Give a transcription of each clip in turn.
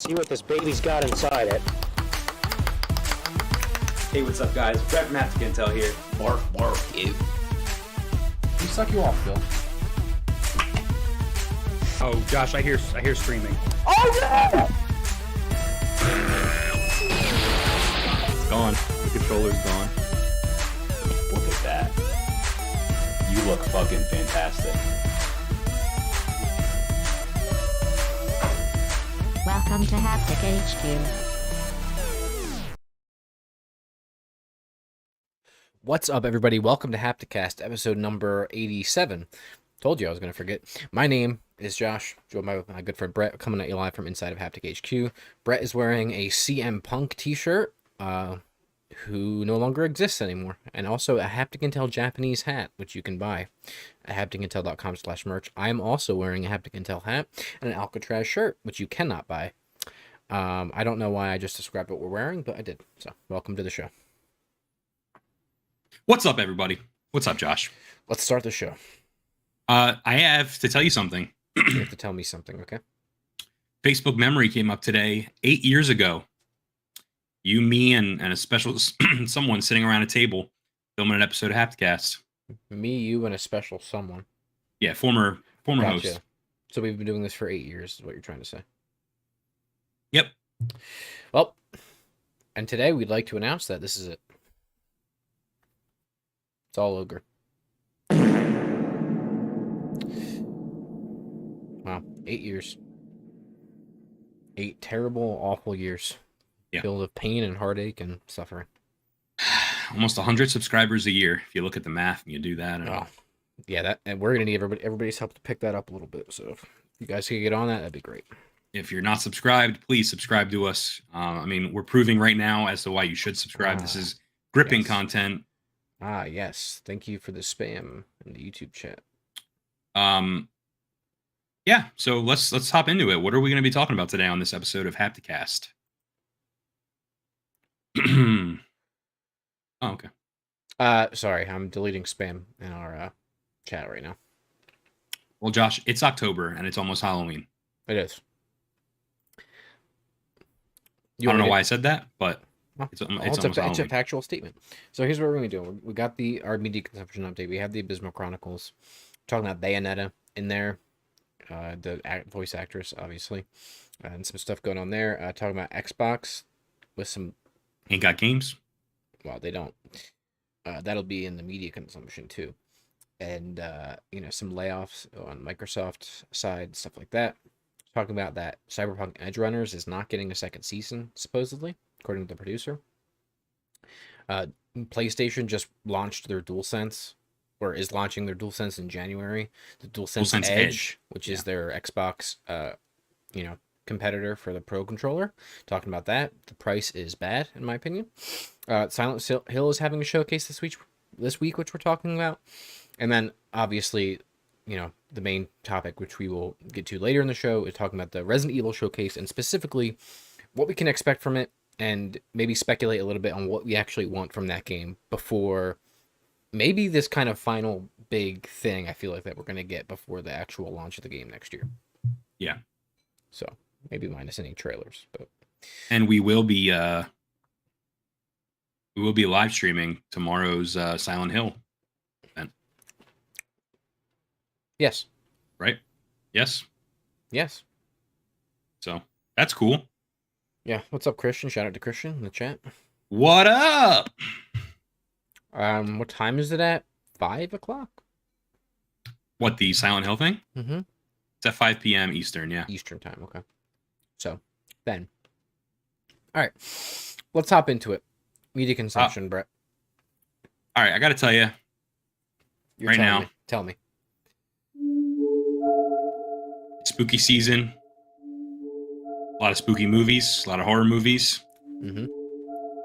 See what this baby's got inside it. Hey, what's up, guys? Brett from Hapticast Intro here. Bark, bark, you. You suck you off, Bill. Oh, Josh, I hear screaming. Oh yeah! It's gone. The controller's gone. Look at that. You look fucking fantastic. Welcome to Haptic HQ. What's up, everybody? Welcome to Hapticast, episode number 87. Told you I was going to forget. My name is Josh, joined by my good friend Brett, coming at you live from inside of Haptic HQ. Brett is wearing a CM Punk t-shirt, who no longer exists anymore, and also a Haptic Intel Japanese hat, which you can buy at hapticintel.com/merch. I am also wearing a Haptic Intel hat and an Alcatraz shirt, which you cannot buy. I don't know why I just described what we're wearing, but I did. So, welcome to the show. What's up, everybody? What's up, Josh? Let's start the show. I have to tell you something. You have to tell me something, okay? Facebook memory came up today, 8 years ago. You, me, and a special someone sitting around a table filming an episode of Hapticast. Me, you, and a special someone. Yeah, former Gotcha. host. So we've been doing this for 8 years, is what you're trying to say. Yep. Well, and today we'd like to announce that this is it. It's all ogre. Wow, 8 years. 8 terrible, awful years. Yeah. Filled with pain and heartache and suffering. Almost 100 subscribers a year. If you look at the math and you do that. Oh, yeah, that, and we're going to need everybody's help to pick that up a little bit. So if you guys can get on that, that'd be great. If you're not subscribed, please subscribe to us. I mean, we're proving right now as to why you should subscribe. This is gripping content. Ah, yes. Thank you for the spam in the YouTube chat. Yeah, so let's hop into it. What are we going to be talking about today on this episode of Hapticast? Oh, okay. Sorry, I'm deleting spam in our chat right now. Well, Josh, it's October and it's almost Halloween. It is. I don't know why I said that, but it's almost Halloween. It's a factual statement. So here's what we're going to do. We got our media consumption update. We have the Abysmal Chronicles. We're talking about Bayonetta in there. The voice actress, obviously. And some stuff going on there. Talking about Xbox with some... Ain't got games? Well, they don't. That'll be in the media consumption, too. And, some layoffs on Microsoft's side, stuff like that. Talking about that Cyberpunk Edge Runners is not getting a second season, supposedly, according to the producer. PlayStation just launched their DualSense, or is launching their DualSense in January. The DualSense Edge, which is their Xbox, competitor for the Pro controller. Talking about that. The price is bad, in my opinion. Silent Hill is having a showcase this week, which we're talking about. And then, obviously, the main topic, which we will get to later in the show, is talking about the Resident Evil showcase and specifically what we can expect from it, and maybe speculate a little bit on what we actually want from that game before maybe this kind of final big thing I feel like that we're going to get before the actual launch of the game next year. Yeah. So maybe minus any trailers, but. And we will be live streaming tomorrow's Silent Hill event. Yes. Right? Yes. Yes. So that's cool. Yeah. What's up, Christian? Shout out to Christian in the chat. What up? What time is it at? 5 o'clock? What, the Silent Hill thing? Mm-hmm. It's at 5 p.m. Eastern, yeah. Eastern time, okay. So, then. All right. Let's hop into it. Media consumption, Brett. All right, I got to tell you. Tell me. Spooky season. A lot of spooky movies, a lot of horror movies. Mm-hmm.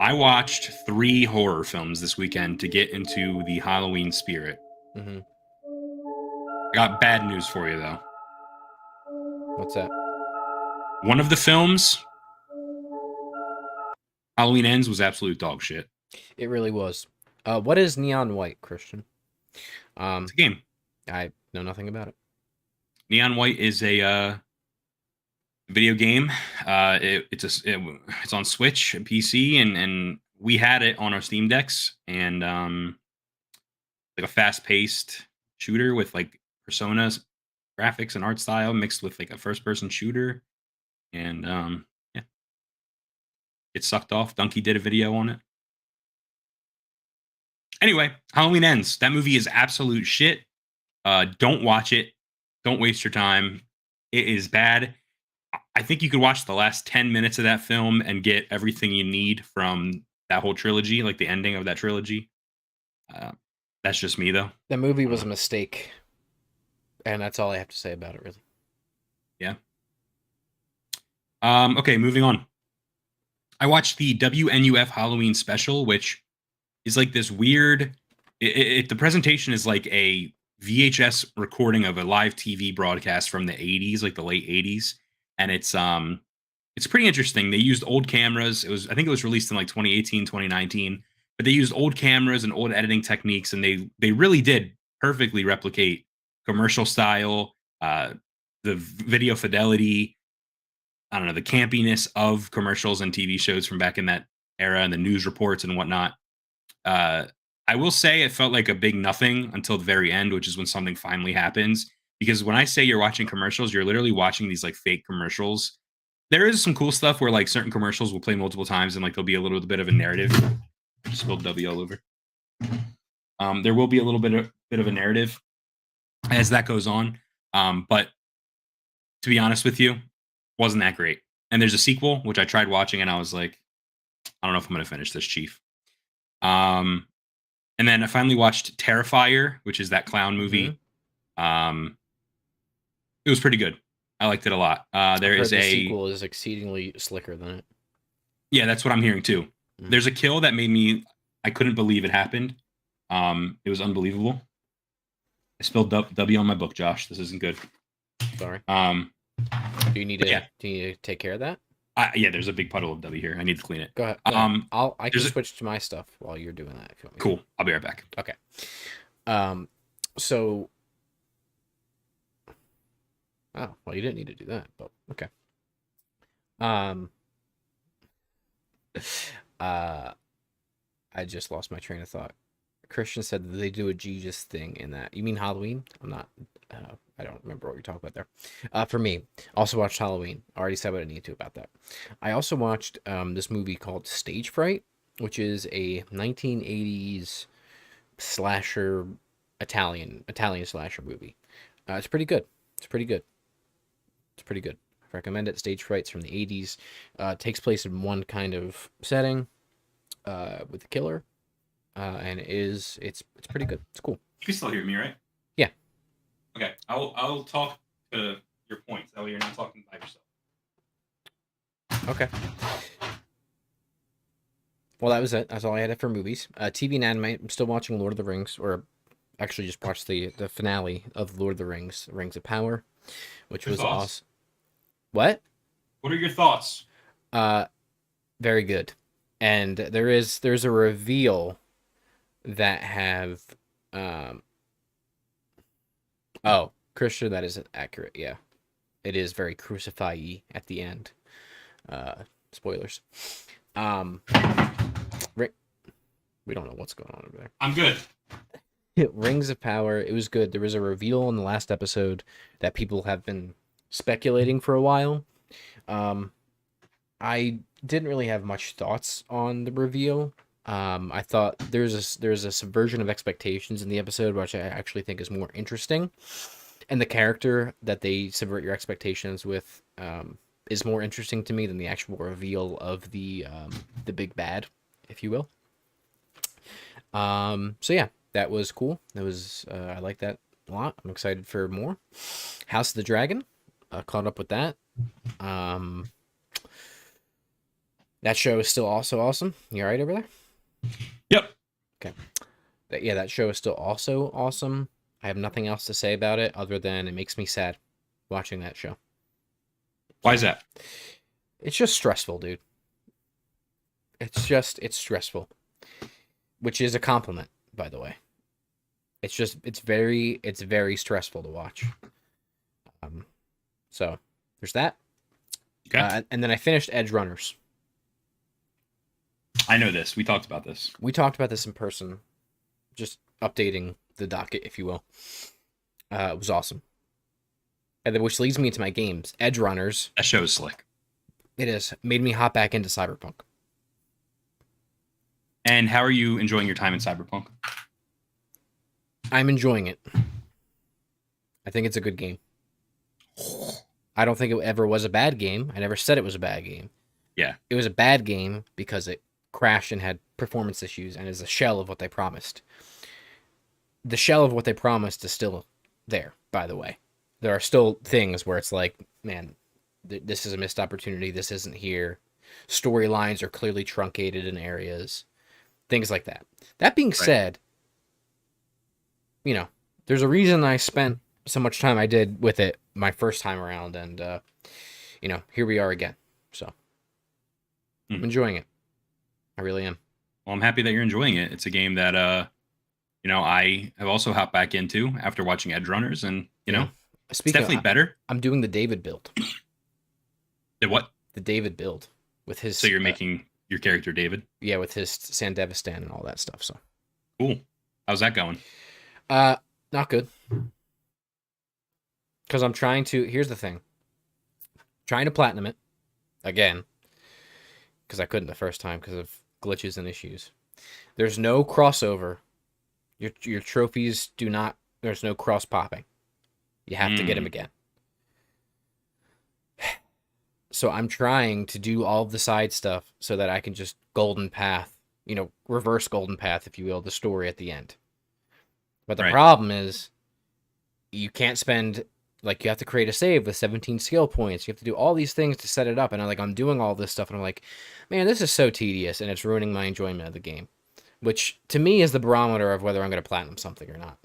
I watched 3 horror films this weekend to get into the Halloween spirit. Mm-hmm. I got bad news for you, though. What's that? One of the films, Halloween Ends, was absolute dog shit. It really was. What is Neon White, Christian? It's a game. I know nothing about it. Neon White is a video game. It's on Switch and PC, and we had it on our Steam decks, and like a fast-paced shooter with like personas, graphics, and art style mixed with like a first-person shooter, and yeah, it sucked off. Donkey did a video on it. Anyway, Halloween Ends. That movie is absolute shit. Don't watch it. Don't waste your time. It is bad. I think you could watch the last 10 minutes of that film and get everything you need from that whole trilogy, like the ending of that trilogy. That's just me, though. That movie was a mistake. And that's all I have to say about it, really. Yeah. Okay, moving on. I watched the WNUF Halloween special, which is like this weird... the presentation is like a VHS recording of a live TV broadcast from the 80s, like the late 80s. And it's pretty interesting. They used old cameras. I think it was released in like 2018, 2019. But they used old cameras and old editing techniques, and they really did perfectly replicate commercial style, the video fidelity, I don't know, the campiness of commercials and TV shows from back in that era, and the news reports and whatnot. I will say it felt like a big nothing until the very end, which is when something finally happens. Because when I say you're watching commercials, you're literally watching these like fake commercials. There is some cool stuff where like certain commercials will play multiple times and like there'll be a little bit of a narrative. I just spilled W all over. There will be a little bit of a narrative as that goes on. But to be honest with you, wasn't that great. And there's a sequel, which I tried watching and I was like, I don't know if I'm going to finish this, Chief. And then I finally watched Terrifier, which is that clown movie. Mm-hmm. It was pretty good. I liked it a lot. The sequel is exceedingly slicker than it. Yeah, that's what I'm hearing too. Mm-hmm. There's a kill that I couldn't believe it happened. It was unbelievable. I spilled W on my book, Josh. This isn't good. Sorry. Do you need to take care of that? Yeah, there's a big puddle of W here. I need to clean it. Go ahead. I can switch to my stuff while you're doing that. If you want me cool. I'll be right back. Okay. So. Oh, well, you didn't need to do that, but okay. I just lost my train of thought. Christian said that they do a Jesus thing in that. You mean Halloween? I'm not. I don't remember what you're talking about there. For me, also watched Halloween. I already said what I need to about that. I also watched this movie called Stage Fright, which is a 1980s slasher Italian slasher movie. It's pretty good. It's pretty good. I recommend it. Stage Fright's from the 80s. Takes place in one kind of setting with the killer. And it's pretty good. It's cool. You can still hear me, right? Yeah. Okay. I'll talk to your points. That way you're not talking by yourself. Okay. Well, that was it. That's all I had for movies. TV and anime. I'm still watching Lord of the Rings, or actually just watched the finale of Lord of the Rings, Rings of Power, which was awesome. What? What are your thoughts? Very good. And there's a reveal that have Christian, that isn't accurate. Yeah, it is very crucify-y at the end. Spoilers. We don't know what's going on over there. I'm good. Rings of Power, it was good. There was a reveal in the last episode that people have been speculating for a while. I didn't really have much thoughts on the reveal. I thought there's a subversion of expectations in the episode, which I actually think is more interesting. And the character that they subvert your expectations with is more interesting to me than the actual reveal of the big bad, if you will. So yeah, that was cool. That was I like that a lot. I'm excited for more. House of the Dragon. caught up with that. That show is still also awesome. You all right over there? Yep. Okay. That show is still also awesome. I have nothing else to say about it other than it makes me sad watching that show. Why is that? It's just stressful, dude. It's stressful, which is a compliment, by the way. It's very stressful to watch. So there's that. Okay. And then I finished Edge Runners. I know this. We talked about this. We talked about this in person, just updating the docket, if you will. It was awesome. And then, which leads me to my games. Edge Runners. That show is slick. It is. Made me hop back into Cyberpunk. And how are you enjoying your time in Cyberpunk? I'm enjoying it. I think it's a good game. I don't think it ever was a bad game. I never said it was a bad game. Yeah. It was a bad game because it crashed and had performance issues and is a shell of what they promised. The shell of what they promised is still there, by the way. There are still things where it's like, man, this is a missed opportunity. This isn't here. Storylines are clearly truncated in areas. Things like that. That being said, there's a reason I spent so much time I did with it my first time around, and here we are again. So I'm enjoying it. I really am. Well, I'm happy that you're enjoying it. It's a game that I have also hopped back into after watching Edge Runners, and it's definitely better. I'm doing the David build. The what? The David build with his. So you're making your character David? Yeah, with his Sandevistan and all that stuff. So cool. How's that going? Not good. Because I'm trying to. Here's the thing. Trying to platinum it again. Because I couldn't the first time because of glitches and issues. There's no crossover. Your trophies do not. There's no cross popping. You have to get them again. So I'm trying to do all of the side stuff so that I can just golden path, reverse golden path, if you will, the story at the end. But the problem is you can't spend, you have to create a save with 17 skill points. You have to do all these things to set it up. And I'm doing all this stuff and I'm like, man, this is so tedious and it's ruining my enjoyment of the game, which to me is the barometer of whether I'm going to platinum something or not.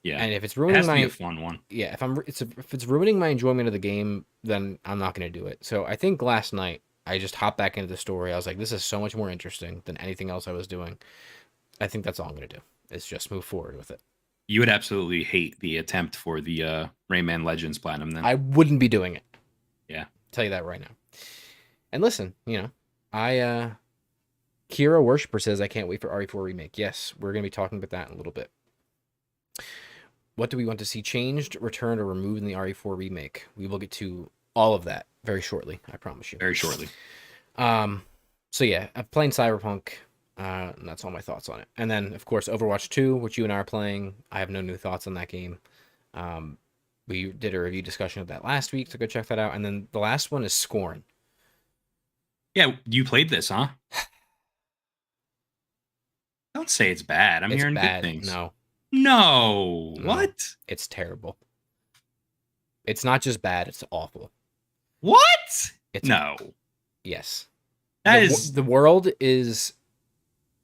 Yeah. And if it's ruining to be a fun one. Yeah, if it's ruining my enjoyment of the game, then I'm not going to do it. So I think last night I just hopped back into the story. I was like, this is so much more interesting than anything else I was doing. I think that's all I'm going to do is just move forward with it. You would absolutely hate the attempt for the Rayman Legends Platinum then. I wouldn't be doing it. Yeah. I'll tell you that right now. And listen, Kira Worshipper says, I can't wait for RE4 Remake. Yes, we're going to be talking about that in a little bit. What do we want to see changed, returned, or removed in the RE4 Remake? We will get to all of that very shortly, I promise you. Very shortly. So yeah, I'm playing Cyberpunk. And that's all my thoughts on it. And then, of course, Overwatch 2, which you and I are playing. I have no new thoughts on that game. We did a review discussion of that last week, so go check that out. And then the last one is Scorn. Yeah, you played this, huh? Don't say it's bad. I'm hearing bad. Good things. No. What? It's terrible. It's not just bad, it's awful. What? No. Yes. The world is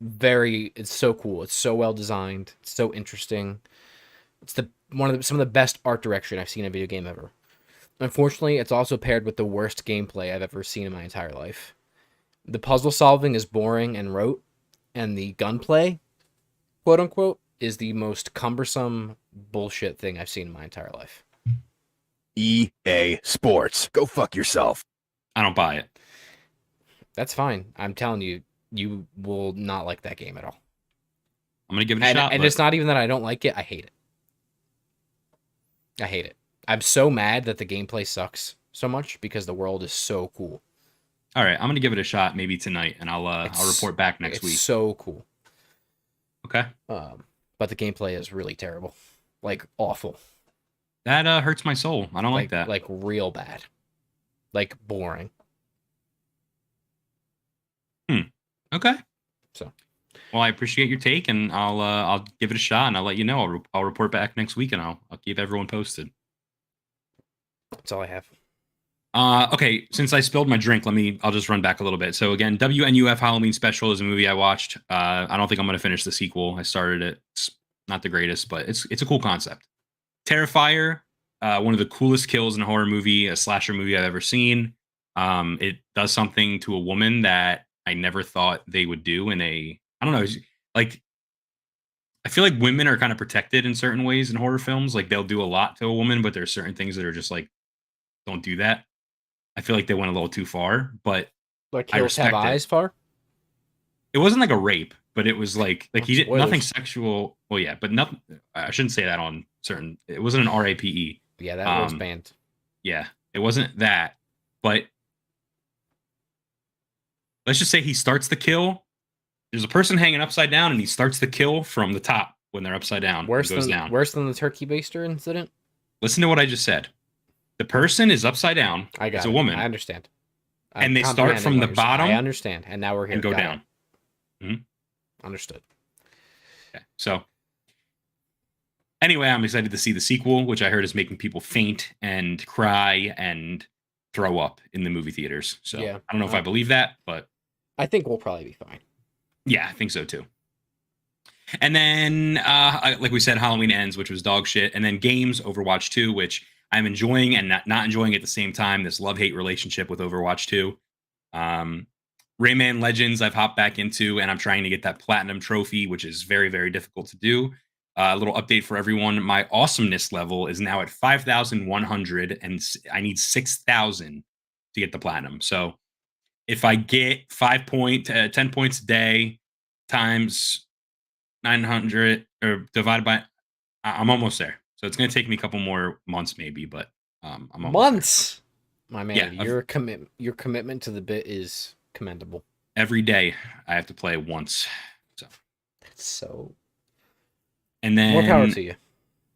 it's so cool. It's so well designed. It's so interesting. It's some of the best art direction I've seen in a video game ever. Unfortunately, it's also paired with the worst gameplay I've ever seen in my entire life. The puzzle solving is boring and rote, and the gunplay, quote unquote, is the most cumbersome bullshit thing I've seen in my entire life. EA Sports. Go fuck yourself. I don't buy it. That's fine. I'm telling you, you will not like that game at all. I'm going to give it a shot. And it's not even that I don't like it. I hate it. I'm so mad that the gameplay sucks so much because the world is so cool. All right. I'm going to give it a shot maybe tonight, and I'll report back next week. It's so cool. Okay. But the gameplay is really terrible. Awful. That hurts my soul. I don't like that. Real bad. Boring. Okay. So, well, I appreciate your take, and I'll give it a shot, and I'll let you know. I'll report back next week, and I'll keep everyone posted. That's all I have. Okay, since I spilled my drink, I'll just run back a little bit. So again, WNUF Halloween Special is a movie I watched. I don't think I'm going to finish the sequel. I started it. It's not the greatest, but it's a cool concept. Terrifier, one of the coolest kills in a horror movie, a slasher movie I've ever seen. It does something to a woman that I never thought they would do I don't know, like, I feel like women are kind of protected in certain ways in horror films. Like, they'll do a lot to a woman, but there's certain things that are just like, don't do that. I feel like they went a little too far, but Like I Hills Have respect it. Eyes far? It wasn't like a rape, but it was like he did Spoilers. nothing sexual. Well, yeah, but nothing. I shouldn't say that on certain. It wasn't an RAPE. Yeah, that was banned. Yeah, it wasn't that. But let's just say he starts the kill. There's a person hanging upside down, and he starts the kill from the top when they're upside down. Worse goes than down. the turkey baster incident? Listen to what I just said. The person is upside down. I got it's a it. woman. I understand. And they start from the bottom. I understand. And now we're here and go Got down. it. Mhm. Understood. Okay. So anyway, I'm excited to see the sequel, which I heard is making people faint and cry and throw up in the movie theaters. So Yeah. I don't know if I believe that, but I think we'll probably be fine. yeah, I think so too. And then, like we said, Halloween Ends, which was dog shit. And then games, Overwatch 2, which I'm enjoying and not enjoying at the same time. This love-hate relationship with Overwatch 2. Rayman Legends, I've hopped back into, and I'm trying to get that platinum trophy, which is very, very difficult to do. A little update for everyone. My awesomeness level is now at 5,100, and I need 6,000 to get the platinum. So if I get 10 points a day times 900 or divided by, I'm almost there. So it's going to take me a couple more months maybe, but I'm almost Months. My man, Yeah, your commitment to the bit is commendable. every day I have to play once. So And then more power to you.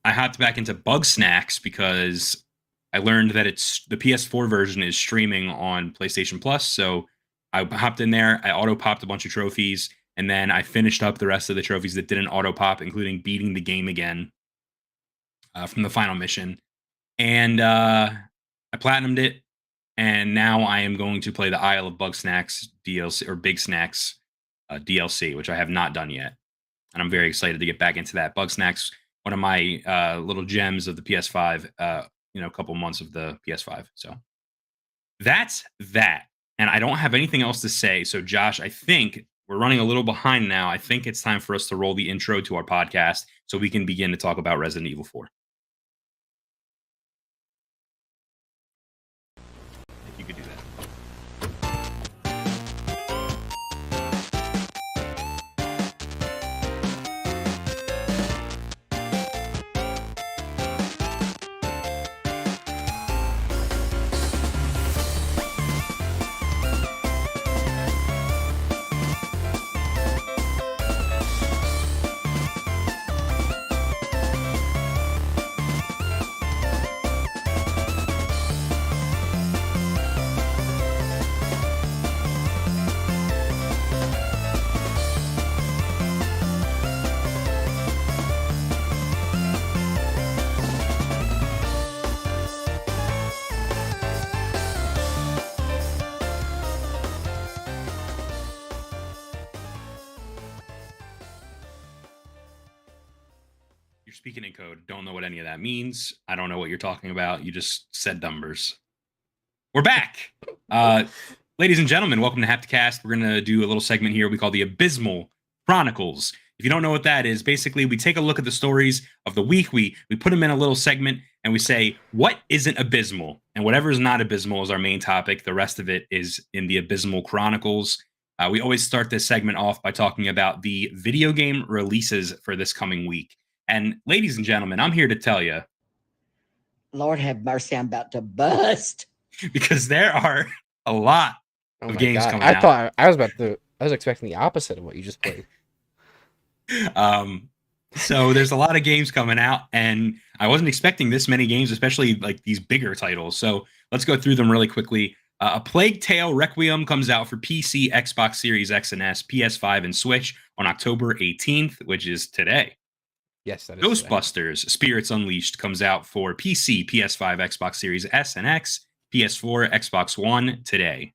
I hopped back into Bug Snacks because I learned that the PS4 version is streaming on PlayStation Plus. So I hopped in there, I auto popped a bunch of trophies, and then I finished up the rest of the trophies that didn't auto pop, including beating the game again from the final mission. And I platinumed it, and now I am going to play the Isle of Bug Snacks DLC or Big Snacks DLC, which I have not done yet. And I'm very excited to get back into that. Bug Snacks, one of my little gems of the PS5, a couple months of the PS5. So that's that. And I don't have anything else to say. So, Josh, I think we're running a little behind now. I think it's time for us to roll the intro to our podcast so we can begin to talk about Resident Evil 4. I think you could do that. You're speaking in code. Don't know what any of that means. I don't know what you're talking about. You just said numbers. We're back. Ladies and gentlemen, welcome to Hapticast. We're going to do a little segment here we call the Abysmal Chronicles. If you don't know what that is, basically we take a look at the stories of the week. We put them in a little segment and we say, what isn't abysmal? And whatever is not abysmal is our main topic. The rest of it is in the Abysmal Chronicles. We always start this segment off by talking about the video game releases for this coming week. And ladies and gentlemen, I'm here to tell you, Lord have mercy, I'm about to bust. because there are a lot Oh of my games God. coming I out. thought I was expecting the opposite of what you just played. So there's a lot of games coming out, and I wasn't expecting this many games, especially like these bigger titles. So let's go through them really quickly. A Plague Tale Requiem comes out for PC, Xbox Series X and S, PS5, and Switch on October 18th, which is today. Yes, that is Ghostbusters Spirits Unleashed comes out for PC, PS5, Xbox Series S and X, PS4, Xbox One today.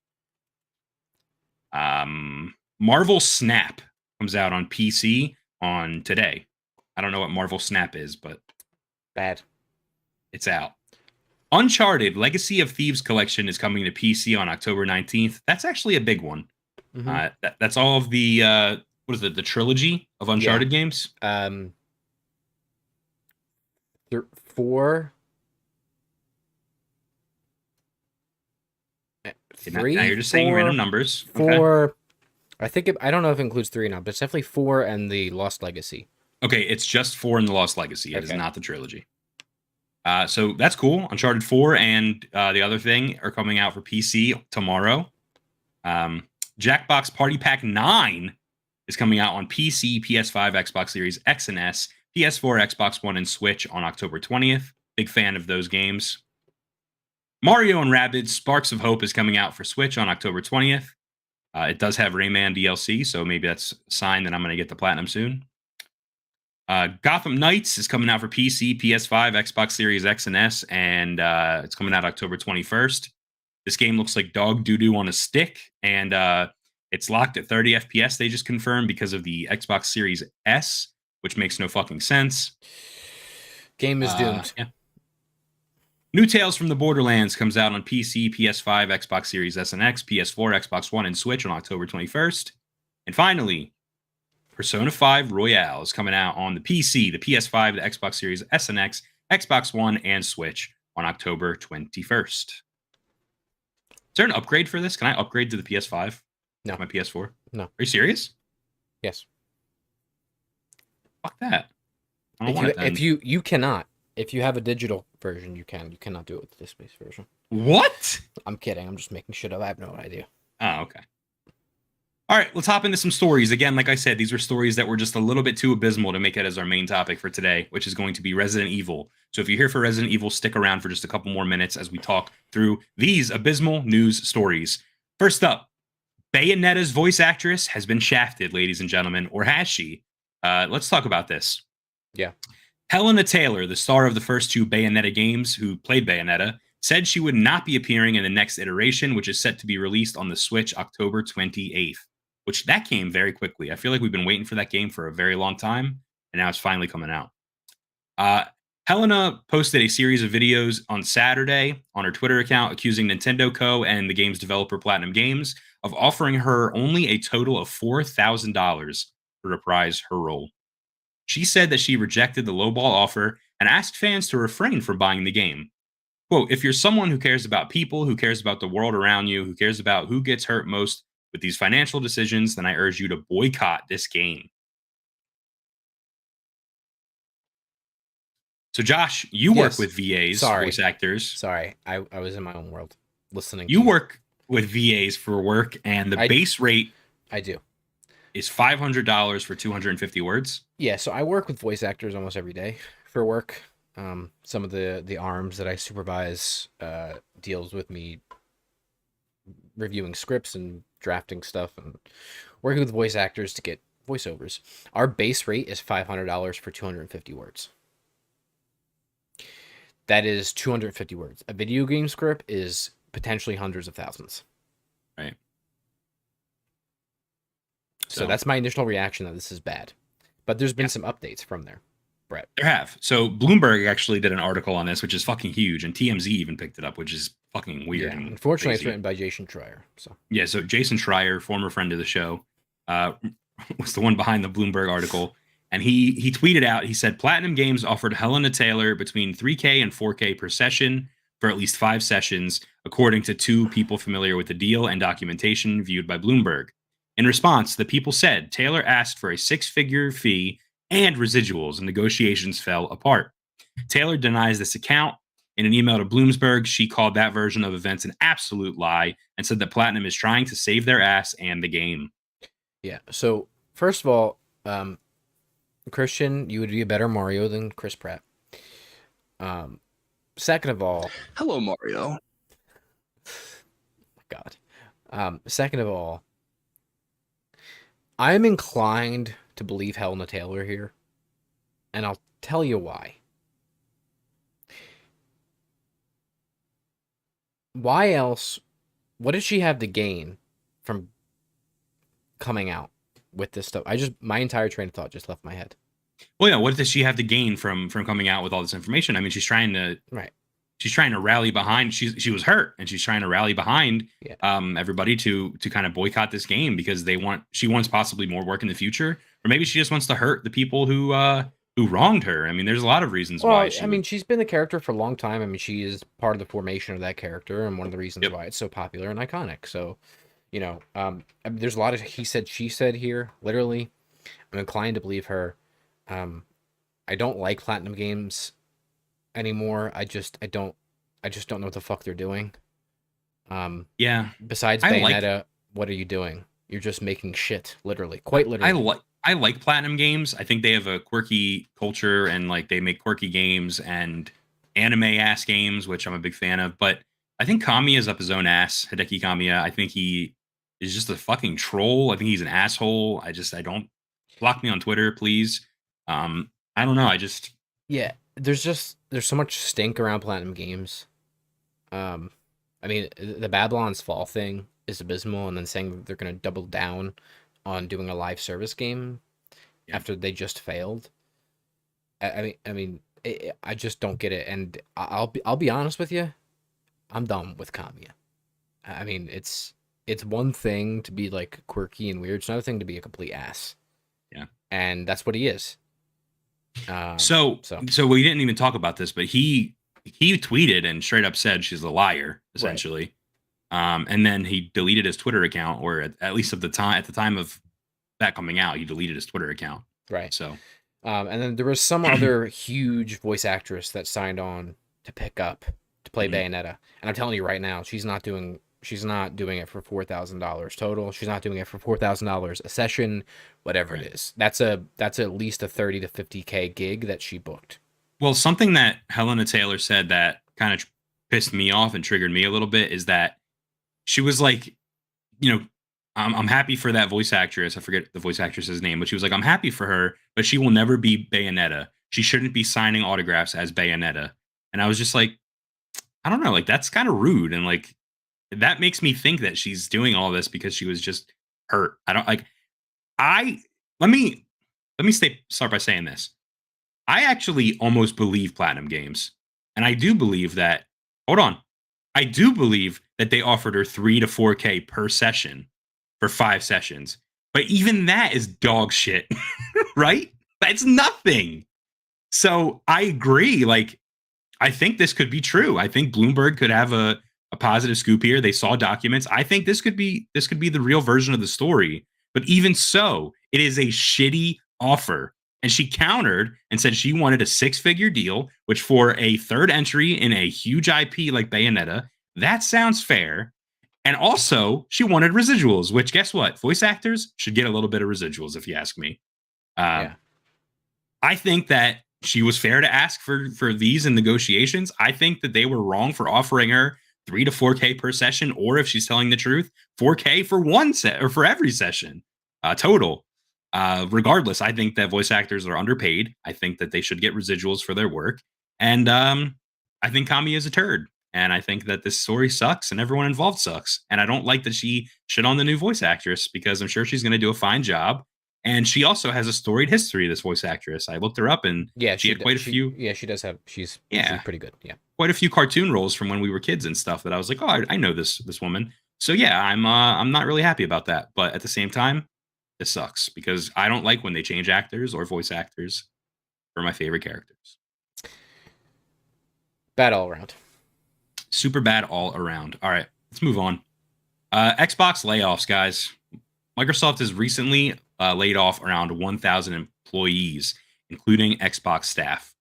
Marvel Snap comes out on PC on today. I don't know what Marvel Snap is, but Bad. it's out. Uncharted Legacy of Thieves Collection is coming to PC on October 19th. That's actually a big one. Mhm. That's all of the what is it? The trilogy of Uncharted games. 4, Now 3, you're just saying 4, random numbers. Okay. 4. I don't know if it includes 3 or not, but it's definitely 4 and the Lost Legacy. Okay, it's just 4 in the Lost Legacy. It is Okay. not the trilogy. So that's cool. Uncharted 4 and the other thing are coming out for PC tomorrow. Jackbox Party Pack 9 is coming out on PC, PS5, Xbox Series X and S, PS4, Xbox One, and Switch on October 20th. Big fan of those games. Mario and Rabbids Sparks of Hope is coming out for Switch on October 20th. It does have Rayman DLC, so maybe that's a sign that I'm going to get the Platinum soon. Gotham Knights is coming out for PC, PS5, Xbox Series X and S, and it's coming out October 21st. This game looks like dog doo-doo on a stick, and it's locked at 30 FPS, they just confirmed, because of the Xbox Series S, which makes no fucking sense. Game is doomed. Yeah. New Tales from the Borderlands comes out on PC, PS5, Xbox Series S and X, PS4, Xbox One, and Switch on October 21st. And finally, Persona 5 Royale is coming out on the PC, the PS5, the Xbox Series S and X, Xbox One, and Switch on October 21st. Is there an upgrade for this? Can I upgrade to the PS5? No. My PS4? No. Are you serious? Yes. Fuck that. I don't want it then. If you cannot. If you have a digital version, you can. You cannot do it with the disc-based version. What? I'm kidding. I'm just making shit up. I have no idea. Oh, okay. All right, let's hop into some stories. Again, like I said, these were stories that were just a little bit too abysmal to make it as our main topic for today, which is going to be Resident Evil. So if you're here for Resident Evil, stick around for just a couple more minutes as we talk through these abysmal news stories. First up, Bayonetta's voice actress has been shafted, ladies and gentlemen, or has she? Let's talk about this. Yeah. Helena Taylor, the star of the first 2 Bayonetta games, who played Bayonetta, said she would not be appearing in the next iteration, which is set to be released on the Switch October 28th, which that came very quickly. I feel like we've been waiting for that game for a very long time, and now it's finally coming out. Helena posted a series of videos on Saturday on her Twitter account accusing Nintendo Co. and the game's developer Platinum Games of offering her only a total of $4,000 to reprise her role. She said that she rejected the lowball offer and asked fans to refrain from buying the game. Quote, if you're someone who cares about people, who cares about the world around you, who cares about who gets hurt most with these financial decisions, then I urge you to boycott this game. So, Josh, you work with VAs, voice actors. Sorry, I was in my own world listening. You work with VAs for work, and the base rate I do is $500 for 250 words. Yeah, so I work with voice actors almost every day for work. Some of the arms that I supervise deals with me reviewing scripts and drafting stuff and working with voice actors to get voiceovers. Our base rate is $500 for 250 words. That is 250 words. A video game script is potentially hundreds of thousands. Right. So that's my initial reaction that this is bad. But there's been some updates from there, Brett. There have. So Bloomberg actually did an article on this, which is fucking huge, and TMZ even picked it up, which is fucking weird. Yeah, and unfortunately, crazy. it's written by Jason Schreier. So yeah, so Jason Schreier, former friend of the show, was the one behind the Bloomberg article, and he tweeted out, he said, Platinum Games offered Helena Taylor between 3K and 4K per session for at least 5 sessions, according to 2 people familiar with the deal and documentation viewed by Bloomberg. In response, the people said Taylor asked for a 6-figure fee and residuals, and negotiations fell apart. Taylor denies this account. In an email to Bloomberg, she called that version of events an absolute lie and said that Platinum is trying to save their ass and the game. Yeah, so first of all, Christian, you would be a better Mario than Chris Pratt. Second of all... Hello, Mario. God. Second of all, I'm inclined to believe Helena Taylor here, and I'll tell you why. why else? What did she have to gain from coming out with this stuff? My entire train of thought just left my head. Well, yeah. What does she have to gain from coming out with all this information? I mean, she's trying to Right. She's trying to rally behind. She was hurt, and she's trying to rally behind Yeah. everybody to kind of boycott this game because she wants possibly more work in the future, or maybe she just wants to hurt the people who wronged her. I mean, there's a lot of reasons why. She's been the character for a long time. I mean, she is part of the formation of that character, and one of the reasons Yep. why it's so popular and iconic. So, I mean, there's a lot of he said, she said here. Literally, I'm inclined to believe her. I don't like Platinum Games anymore. I just don't know what the fuck they're doing. Yeah. Besides Bayonetta, what are you doing? You're just making shit, literally, quite literally. I like Platinum Games. I think they have a quirky culture and like they make quirky games and anime ass games, which I'm a big fan of. But I think Kamiya is up his own ass. Hideki Kamiya. I think he is just a fucking troll. I think he's an asshole. I don't block me on Twitter, please. I don't know. Yeah, there's so much stink around Platinum Games. I mean, the Babylon's Fall thing is abysmal, and then saying that they're going to double down on doing a live service game after they just failed. I mean, I just don't get it, and I'll be honest with you, I'm done with Kamiya. I mean, it's one thing to be like quirky and weird; it's another thing to be a complete ass. Yeah, and that's what he is. So we didn't even talk about this, but he tweeted and straight up said she's a liar, essentially. Right. And then he deleted his Twitter account, or at least at the time of that coming out, he deleted his Twitter account. Right. So, and then there was some other huge voice actress that signed on to pick up to play Bayonetta, and I'm telling you right now, she's not doing it for $4,000 total. She's not doing it for $4,000 a session, whatever it is. That's at least a 30 to 50K gig that she booked. Well, something that Helena Taylor said that kind of pissed me off and triggered me a little bit is that she was like, I'm happy for that voice actress. I forget the voice actress's name, but she was like, I'm happy for her, but she will never be Bayonetta. She shouldn't be signing autographs as Bayonetta. And I was just like, I don't know, like that's kind of rude. And like, that makes me think that she's doing all this because she was just hurt. I don't like, let me start by saying this. I actually almost believe Platinum Games. And I do believe that, I do believe that they offered her 3 to 4K per session for 5 sessions. But even that is dog shit, right? That's nothing. So I agree. Like, I think this could be true. I think Bloomberg could have a positive scoop here. They saw documents. I think this could be the real version of the story. But even so, it is a shitty offer. And she countered and said she wanted a 6-figure deal, which for a third entry in a huge IP like Bayonetta, that sounds fair. And also, she wanted residuals, which guess what? Voice actors should get a little bit of residuals, if you ask me. I think that she was fair to ask for these in negotiations. I think that they were wrong for offering her 3 to 4K per session, or if she's telling the truth, 4K for one set or for every session total. Regardless, I think that voice actors are underpaid. I think that they should get residuals for their work. And I think Kami is a turd. And I think that this story sucks and everyone involved sucks. And I don't like that she shit on the new voice actress because I'm sure she's going to do a fine job. And she also has a storied history, this voice actress. I looked her up and she had quite a few. Yeah, she does have. She's pretty good. Yeah. Quite a few cartoon roles from when we were kids and stuff that I was like, oh, I know this woman. So yeah, I'm not really happy about that. But at the same time, this sucks because I don't like when they change actors or voice actors for my favorite characters. Bad all around. Super bad all around. All right, let's move on. Xbox layoffs, guys. Microsoft has recently laid off around 1,000 employees, including Xbox staff.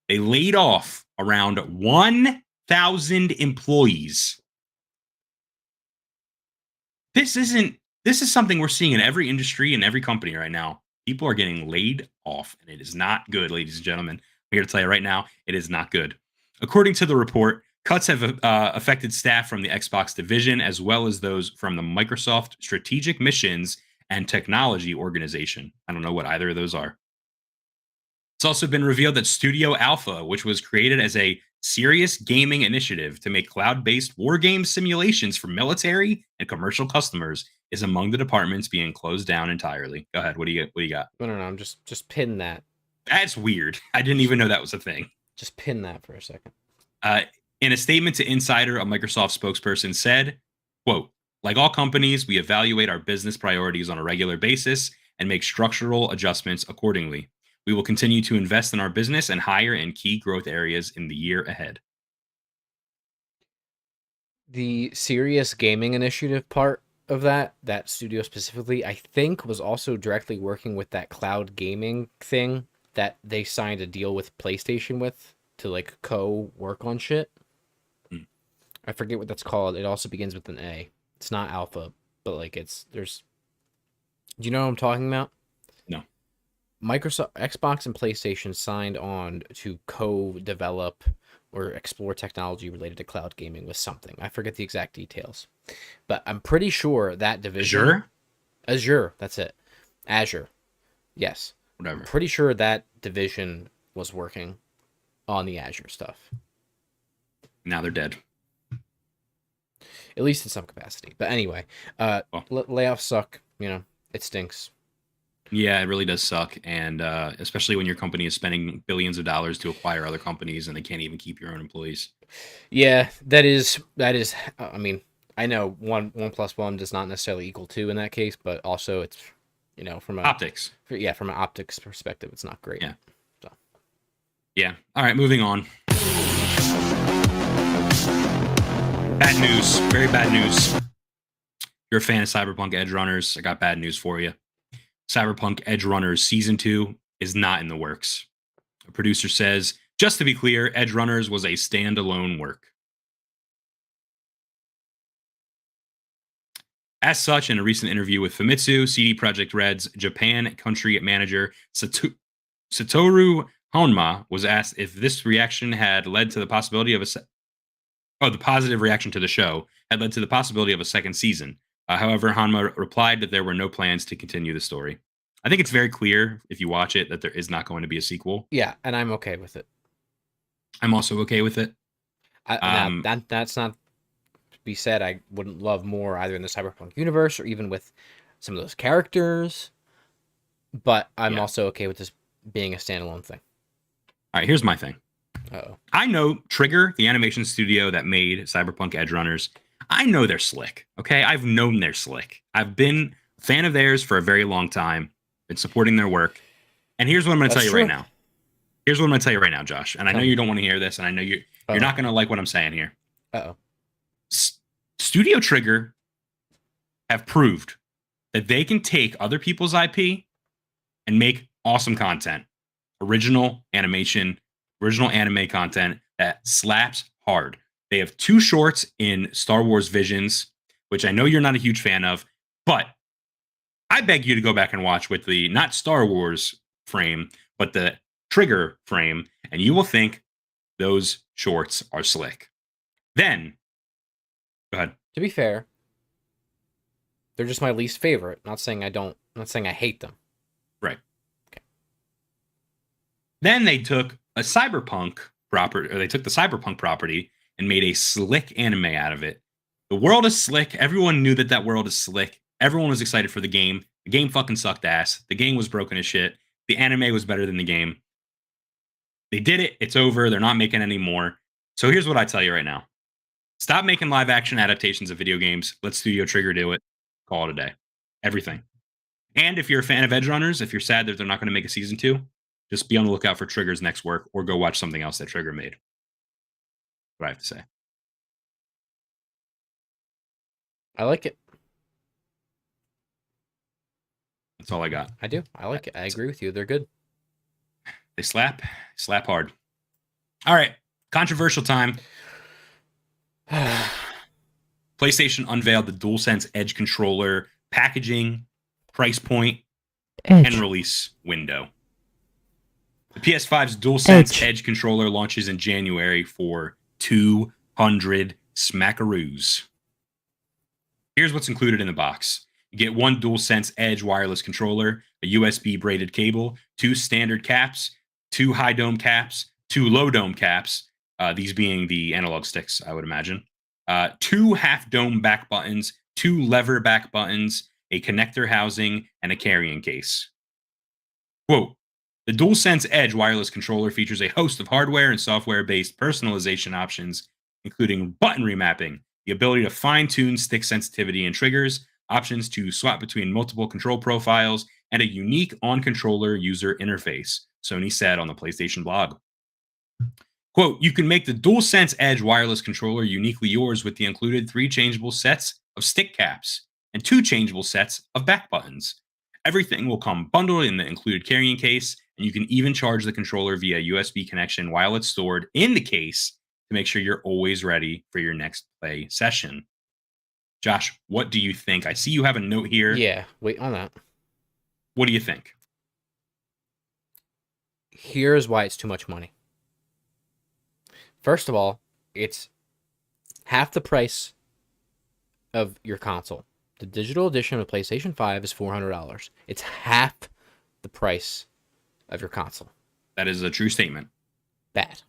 They laid off around 1,000 employees. This is something we're seeing in every industry and every company right now. People are getting laid off, and it is not good, ladies and gentlemen. I'm here to tell you right now, it is not good. According to the report, cuts have affected staff from the Xbox division as well as those from the Microsoft Strategic Missions and Technology Organization. I don't know what either of those are. It's also been revealed that Studio Alpha, which was created as a serious gaming initiative to make cloud-based war game simulations for military and commercial customers, is among the departments being closed down entirely. Go ahead. What do you got? No, I'm just pin that. That's weird. I didn't even know that was a thing. Just pin that for a second. In a statement to Insider, a Microsoft spokesperson said, quote, like all companies, we evaluate our business priorities on a regular basis and make structural adjustments accordingly. We will continue to invest in our business and hire in key growth areas in the year ahead. The serious gaming initiative part of that studio specifically, I think was also directly working with that cloud gaming thing that they signed a deal with PlayStation with to like co-work on shit. I forget what that's called. It also begins with an A. It's not Alpha, but like do you know what I'm talking about? No. Microsoft, Xbox, and PlayStation signed on to co-develop or explore technology related to cloud gaming with something. I forget the exact details, but I'm pretty sure that division... Azure, that's it. Azure. Yes. Whatever. I'm pretty sure that division was working on the Azure stuff. Now they're dead. At least in some capacity. But anyway, layoffs suck. It stinks. Yeah, it really does suck. And especially when your company is spending billions of dollars to acquire other companies and they can't even keep your own employees. Yeah, that is. I mean, I know one plus one does not necessarily equal 2 in that case, but also it's, from optics. From an optics perspective, it's not great. Yeah. So. Yeah. All right, moving on. Bad news. Very bad news. If you're a fan of Cyberpunk Edge Runners, I got bad news for you. Cyberpunk Edge Runners Season 2 is not in the works. A producer says, just to be clear, Edge Runners was a standalone work. As such, in a recent interview with Famitsu, CD Projekt Red's Japan country manager Satoru Honma was asked if this reaction had led to the possibility of the positive reaction to the show had led to the possibility of a second season. However, Hanma replied that there were no plans to continue the story. I think it's very clear, if you watch it, that there is not going to be a sequel. Yeah, and I'm okay with it. I'm also okay with it. That's not to be said. I wouldn't love more either in the Cyberpunk universe or even with some of those characters. But I'm also okay with this being a standalone thing. All right, here's my thing. Uh-oh. I know Trigger, the animation studio that made Cyberpunk Edge Runners, I know they're slick, okay? I've known they're slick. I've been a fan of theirs for a very long time, been supporting their work. And here's what I'm going to tell you right now. Here's what I'm going to tell you right now, Josh. And I know you don't want to hear this, and I know you're not going to like what I'm saying here. Uh-oh. Studio Trigger have proved that they can take other people's IP and make awesome content. Original animation, original anime content that slaps hard. They have 2 shorts in Star Wars Visions, which I know you're not a huge fan of, but I beg you to go back and watch with the not Star Wars frame, but the Trigger frame, and you will think those shorts are slick. Then, go ahead. To be fair, they're just my least favorite. Not saying I hate them. Right. Okay. Then they took a Cyberpunk property, or they took the Cyberpunk property and made a slick anime out of it. The world is slick. Everyone knew that world is slick. Everyone was excited for the game. The game fucking sucked ass. The game was broken as shit. The anime was better than the game. They did it. It's over. They're not making any more. So here's what I tell you right now. Stop making live action adaptations of video games. Let Studio Trigger do it. Call it a day. Everything. And if you're a fan of Edge Runners, if you're sad that they're not going to make a season 2, just be on the lookout for Trigger's next work or go watch something else that Trigger made. What I have to say. I like it. That's all I got. I do. I like it. I agree with you. They're good. They slap hard. All right. Controversial time. PlayStation unveiled the DualSense Edge controller packaging, price point, and release window. The PS5's DualSense Edge controller launches in January for 200 smackaroos. Here's what's included in the box. You get 1 DualSense Edge wireless controller, a USB braided cable, 2 standard caps, 2 high dome caps, 2 low dome caps, these being the analog sticks, I would imagine, 2 half dome back buttons, 2 lever back buttons, a connector housing, and a carrying case. Quote, the DualSense Edge wireless controller features a host of hardware and software-based personalization options, including button remapping, the ability to fine-tune stick sensitivity and triggers, options to swap between multiple control profiles, and a unique on-controller user interface, Sony said on the PlayStation blog. Quote, you can make the DualSense Edge wireless controller uniquely yours with the included 3 changeable sets of stick caps and 2 changeable sets of back buttons. Everything will come bundled in the included carrying case, and you can even charge the controller via USB connection while it's stored in the case to make sure you're always ready for your next play session. Josh, what do you think? I see you have a note here. Yeah, wait on that. What do you think? Here's why it's too much money. First of all, it's half the price of your console. The digital edition of PlayStation 5 is $400. It's half the price of your console. That is a true statement. Bad.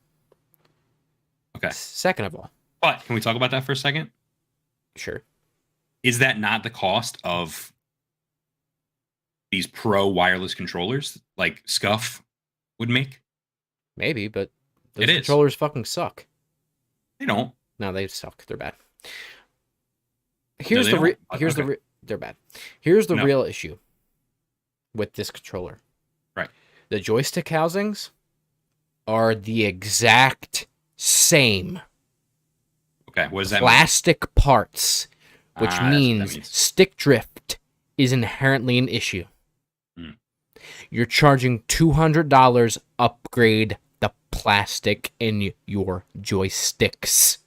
Okay. Second of all. But can we talk about that for a second? Sure. Is that not the cost of these pro wireless controllers like Scuff would make? Maybe, but those It is. controllers fucking suck. They don't. No, they suck. They're bad. No, they don't. Okay. They're bad. Here's the No. real issue with this controller. Right. The joystick housings are the exact same Okay. What does that mean? plastic parts, which That's what that means means. stick drift is inherently an issue. Hmm. You're charging $200 upgrade the plastic in your joysticks.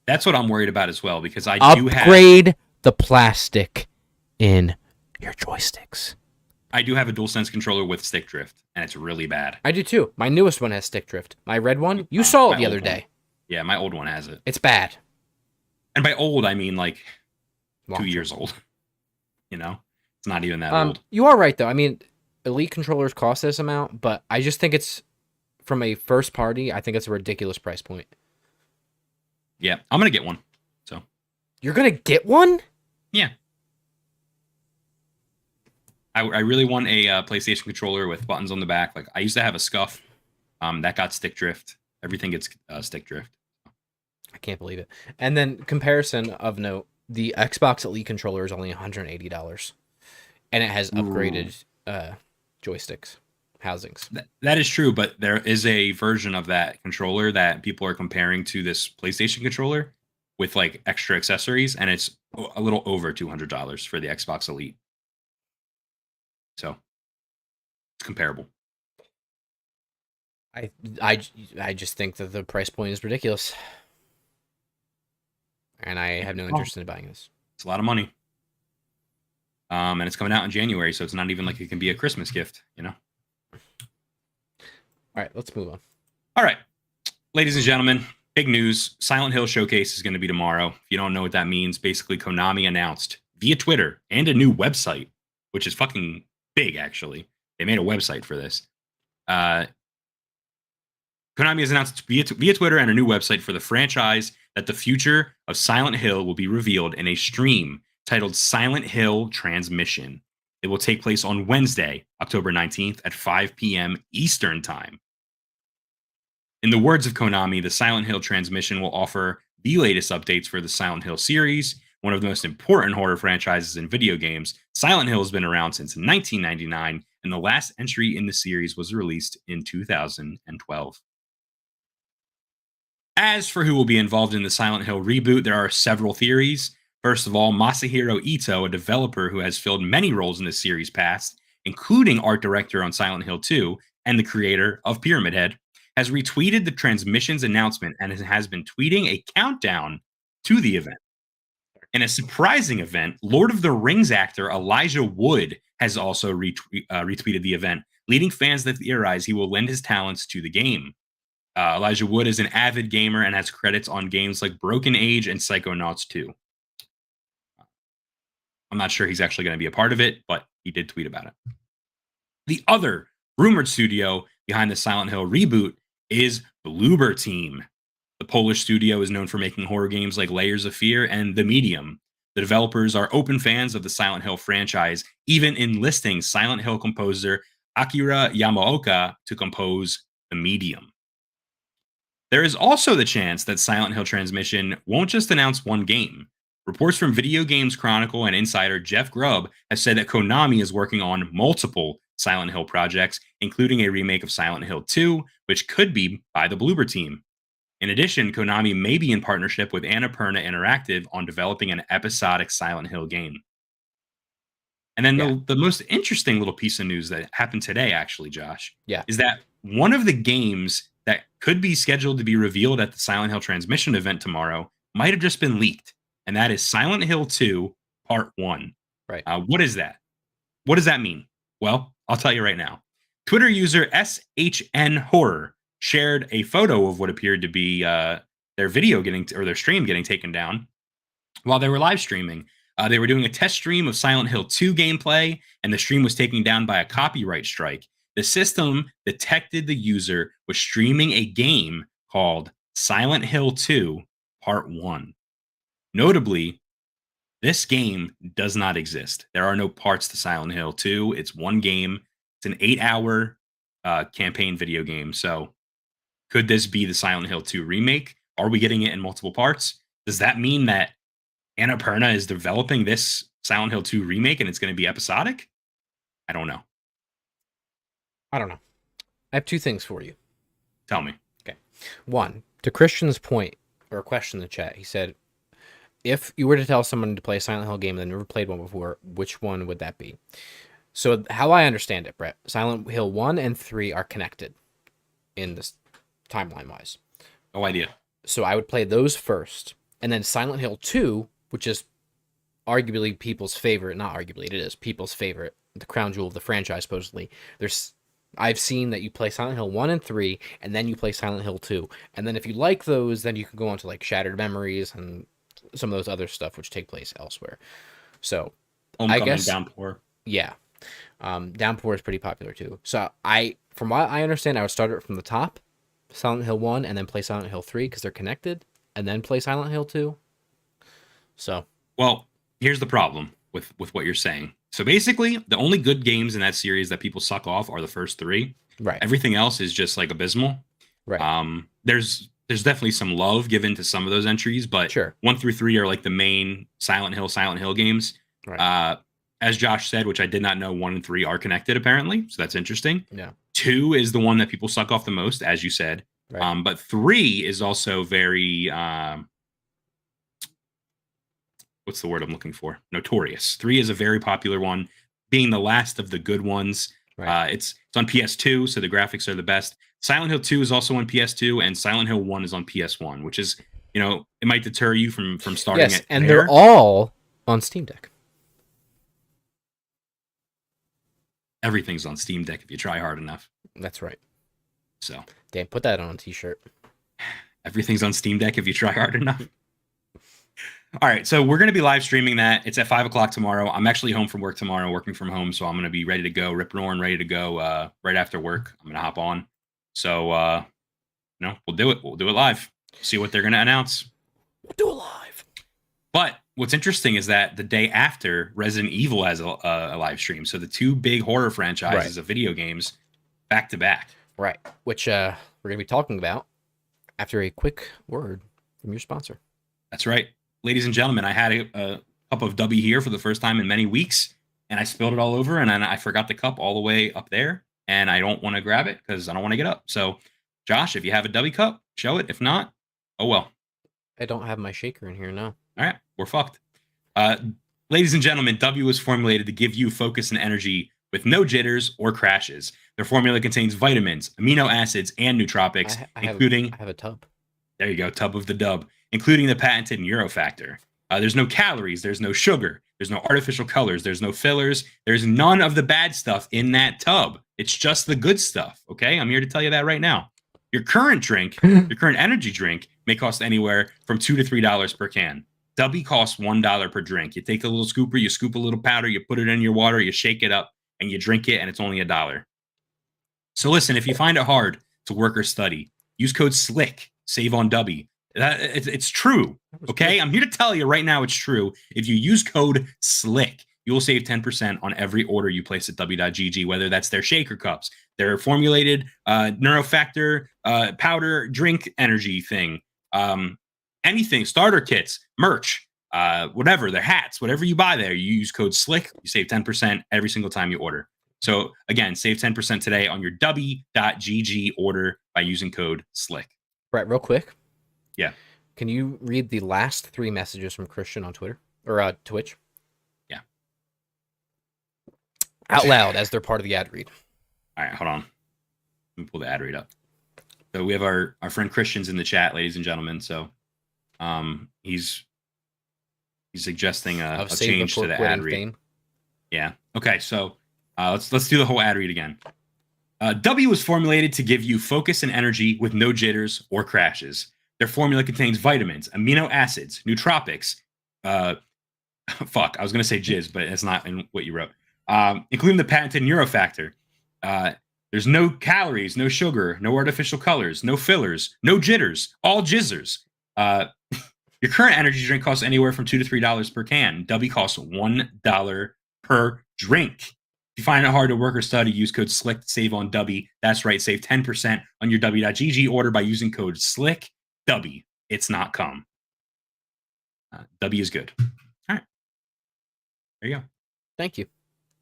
That's what I'm worried about as well, because I do have Upgrade the plastic in your joysticks. a DualSense controller with stick drift, and it's really bad. I do too. My newest one has stick drift. My red one, you saw my it the old other one. day. Yeah, my old one has it. It's bad. And by old, I mean like Long 2 term. years old. You know? It's not even that old. You are right though. I mean, Elite controllers cost this amount, but I just think it's from a first party. I think it's a ridiculous price point. Yeah, I'm going to get one. So, You're gonna get one? yeah. I really want a PlayStation controller with buttons on the back. Like, I used to have a Scuff that got stick drift. Everything gets stick drift. I can't believe it. And then comparison of note, the Xbox Elite controller is only $180, and it has upgraded joysticks, housings. That is true, but there is a version of that controller that people are comparing to this PlayStation controller with like extra accessories, and it's a little over $200 for the Xbox Elite. So it's comparable. I just think that the price point is ridiculous, and I have no interest in buying this. It's a lot of money. And it's coming out in January, so it's not even like it can be a Christmas gift, you know? All right, let's move on. All right. Ladies and gentlemen, big news. Silent Hill Showcase is going to be tomorrow. If you don't know what that means, basically Konami announced via Twitter and a new website, which is fucking big, actually. They made a website for this. Konami has announced via Twitter and a new website for the franchise that the future of Silent Hill will be revealed in a stream titled Silent Hill Transmission. It will take place on Wednesday, October 19th at 5 p.m. Eastern Time. In the words of Konami, the Silent Hill Transmission will offer the latest updates for the Silent Hill series, one of the most important horror franchises in video games. Silent Hill has been around since 1999, and the last entry in the series was released in 2012. As for who will be involved in the Silent Hill reboot, there are several theories. First of all, Masahiro Ito, a developer who has filled many roles in the series past, including art director on Silent Hill 2 and the creator of Pyramid Head, has retweeted the transmission's announcement and has been tweeting a countdown to the event. In a surprising event, Lord of the Rings actor Elijah Wood has also retweeted the event, leading fans to theorize he will lend his talents to the game. Elijah Wood is an avid gamer and has credits on games like Broken Age and Psychonauts 2. I'm not sure he's actually going to be a part of it, but he did tweet about it. The other rumored studio behind the Silent Hill reboot is Bloober Team. The Polish studio is known for making horror games like Layers of Fear and The Medium. The developers are open fans of the Silent Hill franchise, even enlisting Silent Hill composer Akira Yamaoka to compose The Medium. There is also the chance that Silent Hill Transmission won't just announce one game. Reports from Video Games Chronicle and insider Jeff Grubb have said that Konami is working on multiple Silent Hill projects, including a remake of Silent Hill 2, which could be by the Bloober Team. In addition, Konami may be in partnership with Annapurna Interactive on developing an episodic Silent Hill game. And then the most interesting little piece of news that happened today, actually, Josh, is that one of the games that could be scheduled to be revealed at the Silent Hill Transmission event tomorrow might have just been leaked, and that is Silent Hill 2 Part 1. Right. What is that? What does that mean? Well, I'll tell you right now. Twitter user SHN Horror shared a photo of what appeared to be their video their stream getting taken down while they were live streaming. They were doing a test stream of Silent Hill 2 gameplay, and the stream was taken down by a copyright strike. The system detected the user was streaming a game called Silent Hill 2 Part 1. Notably, this game does not exist. There are no parts to Silent Hill 2. It's one game. It's an 8-hour campaign video game. So could this be the Silent Hill 2 remake? Are we getting it in multiple parts? Does that mean that Annapurna is developing this Silent Hill 2 remake and it's going to be episodic? I don't know. I don't know. I have two things for you. Tell me. Okay. One, to Christian's point, or a question in the chat, he said, if you were to tell someone to play a Silent Hill game and they've never played one before, which one would that be? So how I understand it, Brett, Silent Hill 1 and 3 are connected in this timeline-wise. No idea. So I would play those first. And then Silent Hill 2, which is arguably people's favorite, not arguably, it is people's favorite, the crown jewel of the franchise, supposedly. I've seen that you play Silent Hill 1 and 3, and then you play Silent Hill 2. And then if you like those, then you can go on to like Shattered Memories and some of those other stuff which take place elsewhere. So Homecoming, I guess Downpour. Yeah. Downpour is pretty popular too. So from what I understand, I would start it from the top, Silent Hill 1, and then play Silent Hill 3 because they're connected, and then play Silent Hill 2. So, well, here's the problem with what you're saying. So basically, the only good games in that series that people suck off are the first 3. Right. Everything else is just like abysmal. Right. There's definitely some love given to some of those entries, but Sure. 1 through 3 are like the main Silent Hill games. Right. As Josh said, which I did not know, 1 and 3 are connected apparently, so that's interesting. Yeah. 2 is the one that people suck off the most, as you said. Right. But 3 is also very what's the word I'm looking for? Notorious. 3 is a very popular one, being the last of the good ones. Right. It's on PS2, so the graphics are the best. Silent Hill 2 is also on PS2, and Silent Hill 1 is on PS1, which is, it might deter you from starting yes, it. and they're all on Steam Deck. Everything's on Steam Deck if you try hard enough. That's right. So, damn, put that on a t-shirt. Everything's on Steam Deck if you try hard enough. All right, so we're going to be live streaming that. It's at 5 o'clock tomorrow. I'm actually home from work tomorrow, working from home, so I'm going to be ready to go, rip roaring, ready to go right after work. I'm going to hop on. So, we'll do it. We'll do it live. See what they're going to announce. We'll do it live. But what's interesting is that the day after, Resident Evil has a live stream. So the 2 big horror franchises of video games back to back. Right, which we're going to be talking about after a quick word from your sponsor. That's right. Ladies and gentlemen, I had a cup of W here for the first time in many weeks, and I spilled it all over, and then I forgot the cup all the way up there, and I don't want to grab it because I don't want to get up. So, Josh, if you have a W cup, show it. If not, oh well. I don't have my shaker in here, no. All right, we're fucked. Ladies and gentlemen, W was formulated to give you focus and energy with no jitters or crashes. Their formula contains vitamins, amino acids, and nootropics, including... I have a tub. There you go, tub of the dub, including the patented Neurofactor. There's no calories, there's no sugar, there's no artificial colors, there's no fillers, there's none of the bad stuff in that tub. It's just the good stuff, okay? I'm here to tell you that right now. Your current drink, your current energy drink, may cost anywhere from $2 to $3 per can. Dubby costs $1 per drink. You take a little scooper, you scoop a little powder, you put it in your water, you shake it up, and you drink it, and it's only $1. So listen, if you find it hard to work or study, use code SLICK, save on Dubby. It's true. Okay, I'm here to tell you right now it's true. If you use code SLICK, you will save 10% on every order you place at w.gg, whether that's their shaker cups, their formulated neurofactor powder drink energy thing, anything, starter kits, merch, whatever, their hats, whatever you buy there, you use code SLICK, you save 10% every single time you order. So again, save 10% today on your w.gg order by using code SLICK. Brett, real quick. Yeah. Can you read the last 3 messages from Christian on Twitter or Twitch? Yeah. Out loud as they're part of the ad read. All right, hold on. Let me pull the ad read up. So we have our friend Christian's in the chat, ladies and gentlemen. So he's suggesting a change to the ad read. Fame. Yeah. Okay, so let's do the whole ad read again. W was formulated to give you focus and energy with no jitters or crashes. Their formula contains vitamins, amino acids, nootropics. Fuck, I was going to say jizz, but it's not in what you wrote. Including the patented neurofactor. There's no calories, no sugar, no artificial colors, no fillers, no jitters, all jizzers. Your current energy drink costs anywhere from $2 to $3 per can. W costs $1 per drink. If you find it hard to work or study, use code SLICK to save on W. That's right, save 10% on your w.gg order by using code SLICK. W. It's not cum. W is good. All right. There you go. Thank you.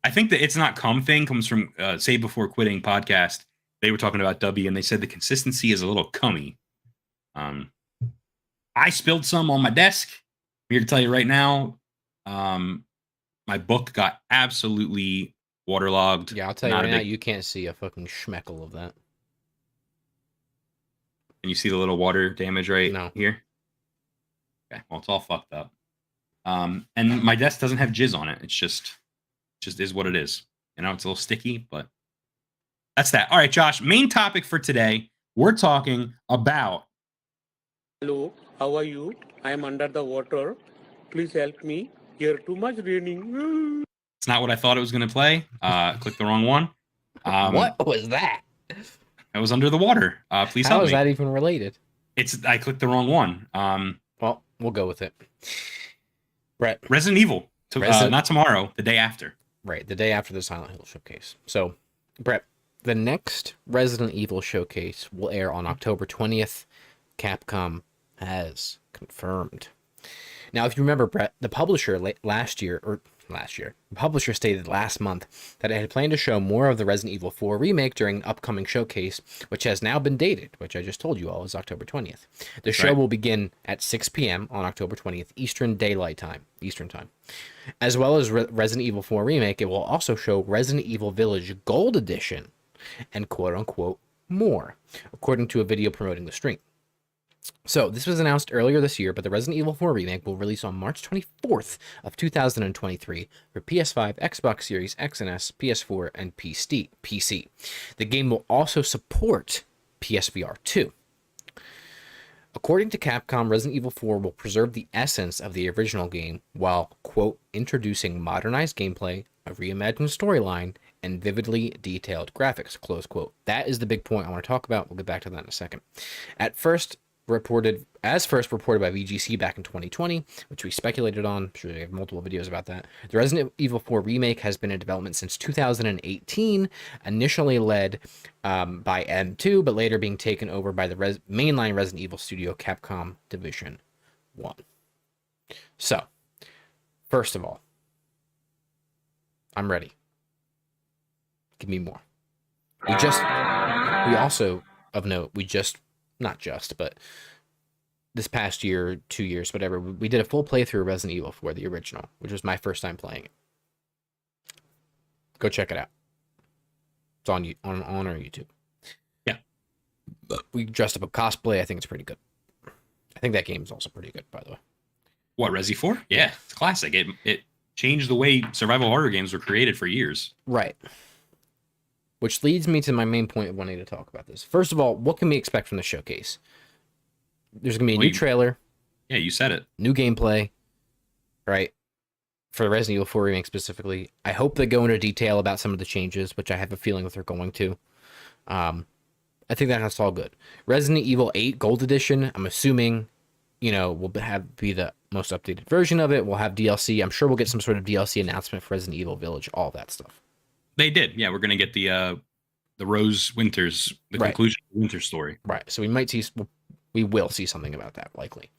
I think the It's Not Cum thing comes from Save Before Quitting podcast. They were talking about W, and they said the consistency is a little cummy. I spilled some on my desk. I'm here to tell you right now, my book got absolutely waterlogged. Yeah, I'll tell you right now, you can't see a fucking schmeckle of that. And you see the little water damage right here? Okay, well, it's all fucked up. And my desk doesn't have jizz on it. It's just is what it is. You know, it's a little sticky, but that's that. All right, Josh, main topic for today, we're talking about... Hello, how are you? I am under the water. Please help me. Here too much raining. It's not what I thought it was going to play. Clicked the wrong one. What was that? I was under the water. Please help me. How is that even related? I clicked the wrong one. Well, we'll go with it. Brett. Resident Evil. Not tomorrow, the day after. Right, the day after the Silent Hill showcase. So, Brett, the next Resident Evil showcase will air on October 20th. Capcom has confirmed. Now, if you remember, Brett, the publisher the publisher stated last month that it had planned to show more of the Resident Evil 4 remake during an upcoming showcase, which has now been dated, which I just told you all is October 20th. The show will begin at 6 p.m. on October 20th, Eastern Time. As well as Resident Evil 4 remake, it will also show Resident Evil Village Gold Edition and quote-unquote more, according to a video promoting the stream. So, this was announced earlier this year, but the Resident Evil 4 remake will release on March 24th of 2023 for PS5, Xbox Series X and S, PS4, and PC. The game will also support PSVR 2. According to Capcom, Resident Evil 4 will preserve the essence of the original game while, quote, introducing modernized gameplay, a reimagined storyline, and vividly detailed graphics, close quote. That is the big point I want to talk about. We'll get back to that in a second. First reported by VGC back in 2020, which we speculated on. I'm sure they have multiple videos about that. The Resident Evil 4 remake has been in development since 2018, initially led by M2, but later being taken over by the mainline Resident Evil studio Capcom Division 1. So, first of all, I'm ready. Give me more. But this past year, 2 years, whatever, we did a full playthrough of Resident Evil 4, the original, which was my first time playing it. Go check it out. It's on our YouTube. Yeah. We dressed up a cosplay. I think it's pretty good. I think that game is also pretty good, by the way. What, Resi 4? Yeah, it's classic. It changed the way survival horror games were created for years. Right. Which leads me to my main point of wanting to talk about this. First of all, what can we expect from the showcase? There's going to be a new trailer. Yeah, you said it. New gameplay, right? For the Resident Evil 4 remake specifically. I hope they go into detail about some of the changes, which I have a feeling that they're going to. I think that's all good. Resident Evil 8 Gold Edition, I'm assuming, will be the most updated version of it. We'll have DLC. I'm sure we'll get some sort of DLC announcement for Resident Evil Village, all that stuff. They did. Yeah, we're going to get the Rose Winters, the Right. conclusion of the Winter story. Right. So we will see something about that, likely.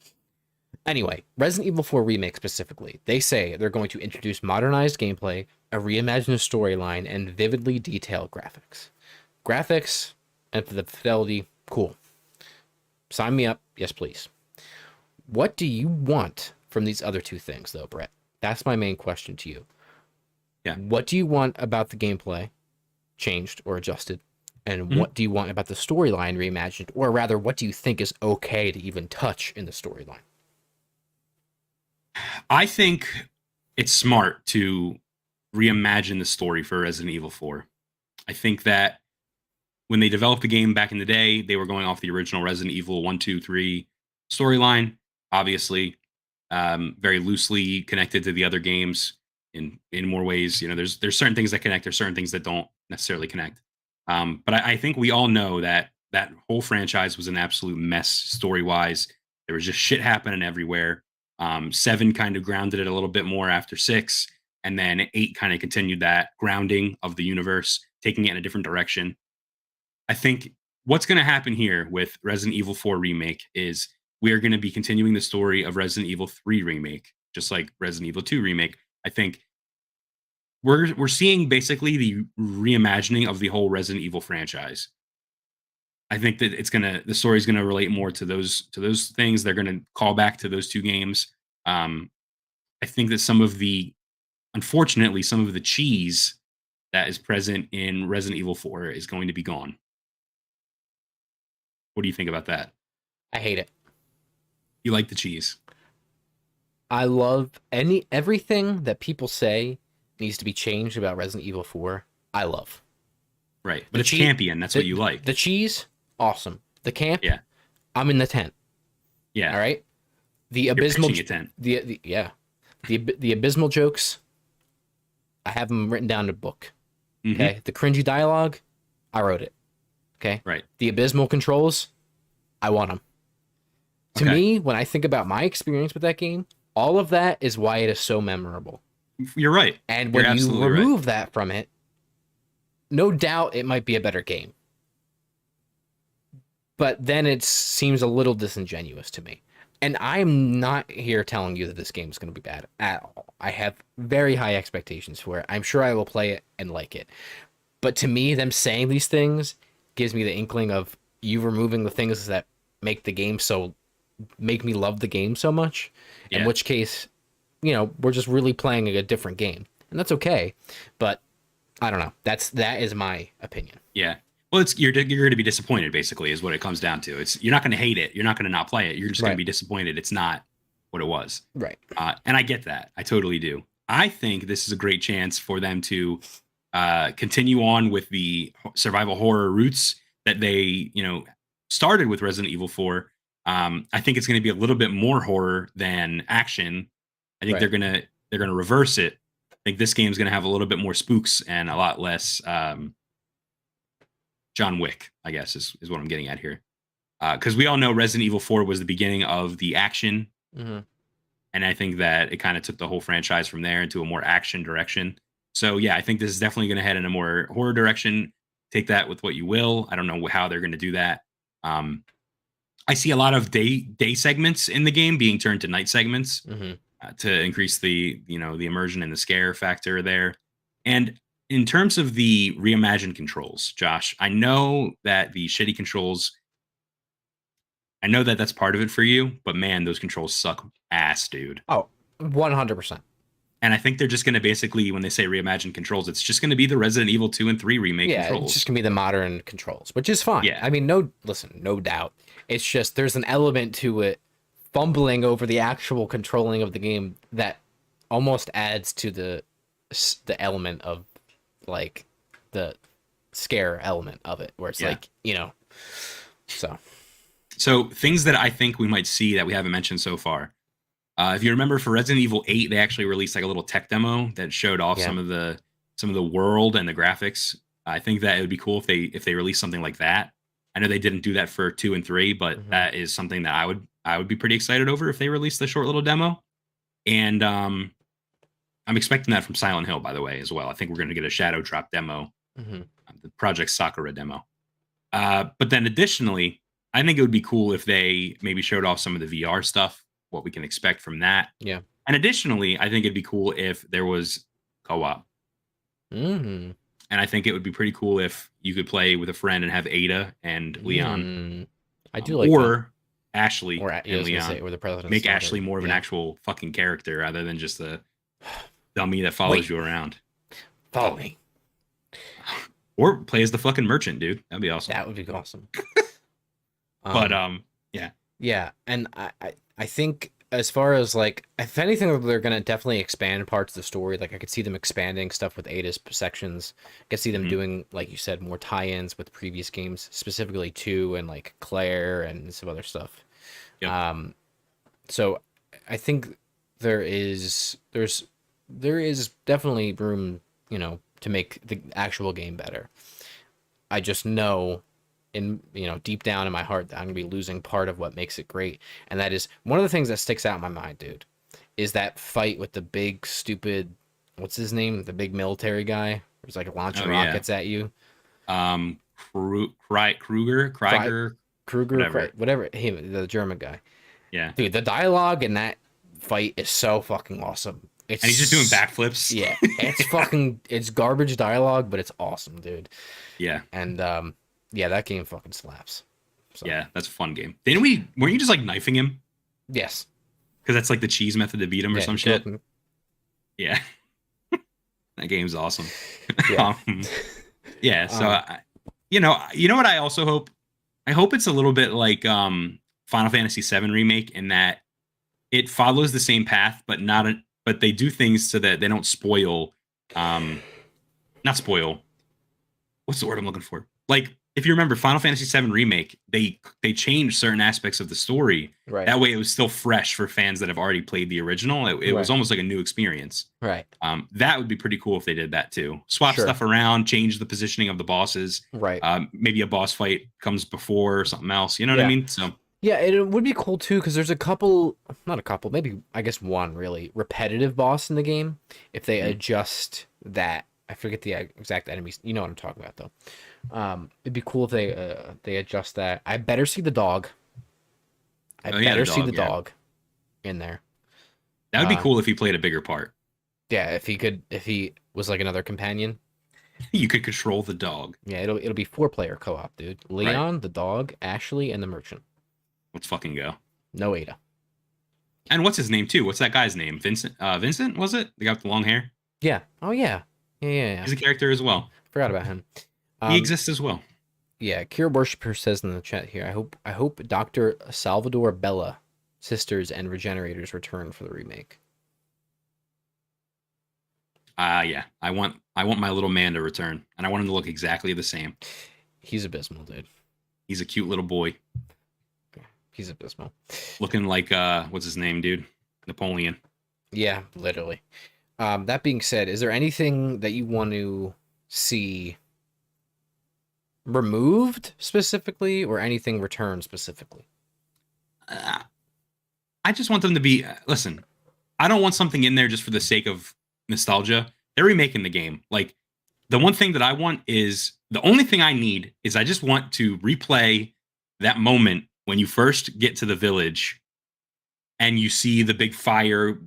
Anyway, Resident Evil 4 Remake specifically, they say they're going to introduce modernized gameplay, a reimagined storyline, and vividly detailed graphics. Graphics and the fidelity, cool. Sign me up. Yes, please. What do you want from these other two things, though, Brett? That's my main question to you. Yeah. What do you want about the gameplay changed or adjusted? And what do you want about the storyline reimagined? Or rather, what do you think is okay to even touch in the storyline? I think it's smart to reimagine the story for Resident Evil 4. I think that when they developed the game back in the day, they were going off the original Resident Evil 1, 2, 3 storyline, obviously, very loosely connected to the other games in more ways. There's certain things that connect, there's certain things that don't necessarily connect. But I think we all know that whole franchise was an absolute mess story-wise. There was just shit happening everywhere. 7 kind of grounded it a little bit more after 6, and then 8 kind of continued that grounding of the universe, taking it in a different direction. I think what's going to happen here with Resident Evil 4 Remake is we are going to be continuing the story of Resident Evil 3 Remake, just like Resident Evil 2 Remake. I think we're seeing basically the reimagining of the whole Resident Evil franchise. I think that the story is gonna relate more to those things. They're gonna call back to those two games. I think that unfortunately, some of the cheese that is present in Resident Evil 4 is going to be gone. What do you think about that? I hate it. You like the cheese? I love everything that people say needs to be changed about Resident Evil 4. I love. Right, but it's champion. That's what you like. The cheese, awesome. The camp, yeah. I'm in the tent. Yeah. All right. The You're abysmal pitching a tent. The abysmal jokes, I have them written down in a book. Mm-hmm. Okay. The cringy dialogue, I wrote it. Okay. Right. The abysmal controls, I want them. To me, when I think about my experience with that game, all of that is why it is so memorable. You're right. And when you remove that from it, no doubt it might be a better game. But then it seems a little disingenuous to me. And I'm not here telling you that this game is going to be bad at all. I have very high expectations for it. I'm sure I will play it and like it. But to me, them saying these things gives me the inkling of you removing the things that make me love the game so much. Yeah. In which case, we're just really playing a different game. And that's okay. But I don't know. That is my opinion. Yeah. Well, you're going to be disappointed, basically, is what it comes down to. You're not going to hate it. You're not going to not play it. You're just going to be disappointed. It's not what it was. Right. And I get that. I totally do. I think this is a great chance for them to continue on with the survival horror roots that they, started with Resident Evil 4. I think it's going to be a little bit more horror than action. I think they're going to reverse it. I think this game's going to have a little bit more spooks and a lot less John Wick, I guess, is what I'm getting at here. Because we all know Resident Evil 4 was the beginning of the action. Mm-hmm. And I think that it kind of took the whole franchise from there into a more action direction. So, yeah, I think this is definitely going to head in a more horror direction. Take that with what you will. I don't know how they're going to do that. I see a lot of day segments in the game being turned to night segments to increase the immersion and the scare factor there. And in terms of the reimagined controls, Josh, I know that the shitty controls, I know that that's part of it for you, but man, those controls suck ass, dude. Oh, 100%. And I think they're just going to basically, when they say reimagined controls, it's just going to be the Resident Evil 2 and 3 remake controls. It's just going to be the modern controls, which is fine. Yeah. I mean, no doubt. It's just there's an element to it, fumbling over the actual controlling of the game that almost adds to the element of, like, the scare element of it, where it's so things that I think we might see that we haven't mentioned so far. If you remember, for Resident Evil 8, they actually released like a little tech demo that showed off some of the world and the graphics. I think that it would be cool if they released something like that. I know they didn't do that for 2 and 3, but that is something that I would be pretty excited over if they released the short little demo. And I'm expecting that from Silent Hill, by the way, as well. I think we're going to get a Shadow Drop demo, the Project Sakura demo. But then additionally, I think it would be cool if they maybe showed off some of the VR stuff, what we can expect from that. Yeah. And additionally, I think it'd be cool if there was co-op. Mm-hmm. And I think it would be pretty cool if you could play with a friend and have Ada and Leon. I do like or that. Ashley Or and Leon. or the president's Make daughter. Ashley more of an actual fucking character rather than just a dummy that follows you around. Follow me. Or play as the fucking merchant, dude. That'd be awesome. That would be awesome. But yeah. Yeah, and I think as far as like, if anything, they're gonna definitely expand parts of the story. Like I could see them expanding stuff with Ada's sections. I could see them doing, like you said, more tie-ins with previous games, specifically 2 and like Claire and some other stuff. Yep. So I think there's definitely room, you know, to make the actual game better. I just know deep down in my heart that I'm gonna be losing part of what makes it great. And that is one of the things that sticks out in my mind, dude, is that fight with the big stupid, what's his name? The big military guy who's like launching rockets at you. Kruger, whatever, him, the German guy. Yeah. Dude, the dialogue in that fight is so fucking awesome. And he's just doing backflips. Yeah. It's garbage dialogue, but it's awesome, dude. Yeah. And yeah, that game fucking slaps. So. Yeah, that's a fun game. Weren't you just like knifing him? Yes. Because that's like the cheese method to beat him or some shit. Yeah. That game's awesome. Yeah. So you know what I also hope? I hope it's a little bit like Final Fantasy VII Remake in that it follows the same path, but but they do things so that they don't spoil not spoil. What's the word I'm looking for? Like, if you remember Final Fantasy VII Remake, they changed certain aspects of the story. Right. That way it was still fresh for fans that have already played the original. It was almost like a new experience. Right. That would be pretty cool if they did that too. Swap stuff around, change the positioning of the bosses. Right. Maybe a boss fight comes before or something else. You know what I mean? So yeah, it would be cool too, because there's maybe I guess one really repetitive boss in the game. If they adjust that, I forget the exact enemies. You know what I'm talking about though. It'd be cool if they adjust that. I better see the dog. See the dog in there. That would be cool if he played a bigger part. Yeah, if he was like another companion. You could control the dog. Yeah, it'll be 4-player co-op, dude. Leon, the dog, Ashley, and the merchant. Let's fucking go. No Ada. And what's his name too? What's that guy's name? Vincent? Vincent, was it? The guy with the long hair? Yeah. Oh yeah. Yeah. He's a character as well. Forgot about him. He exists as well. Yeah, Kira Worshipper says in the chat here, I hope Dr. Salvador Bella, Sisters, and Regenerators return for the remake. Yeah. I want my little man to return, and I want him to look exactly the same. He's abysmal, dude. He's a cute little boy. He's abysmal. Looking like what's his name, dude? Napoleon. Yeah, literally. That being said, is there anything that you want to see removed specifically, or anything returned specifically? I just want them to be. Listen, I don't want something in there just for the sake of nostalgia. They're remaking the game. Like, the one thing that I want is, the only thing I need is, I just want to replay that moment when you first get to the village and you see the big fire,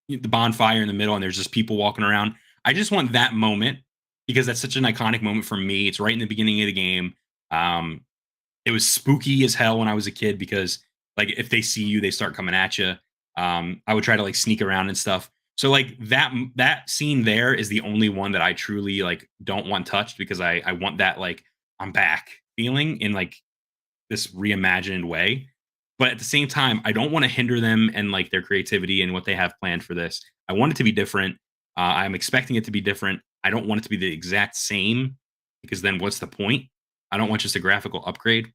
the bonfire in the middle, and there's just people walking around. I just want that moment, because that's such an iconic moment for me. It's right in the beginning of the game. It was spooky as hell when I was a kid, because like, if they see you, they start coming at you. I would try to like sneak around and stuff. So like that scene there is the only one that I truly like don't want touched, because I want that like I'm back feeling in like this reimagined way. But at the same time, I don't want to hinder them and like their creativity and what they have planned for this. I want it to be different. I'm expecting it to be different. I don't want it to be the exact same, because then what's the point? I don't want just a graphical upgrade.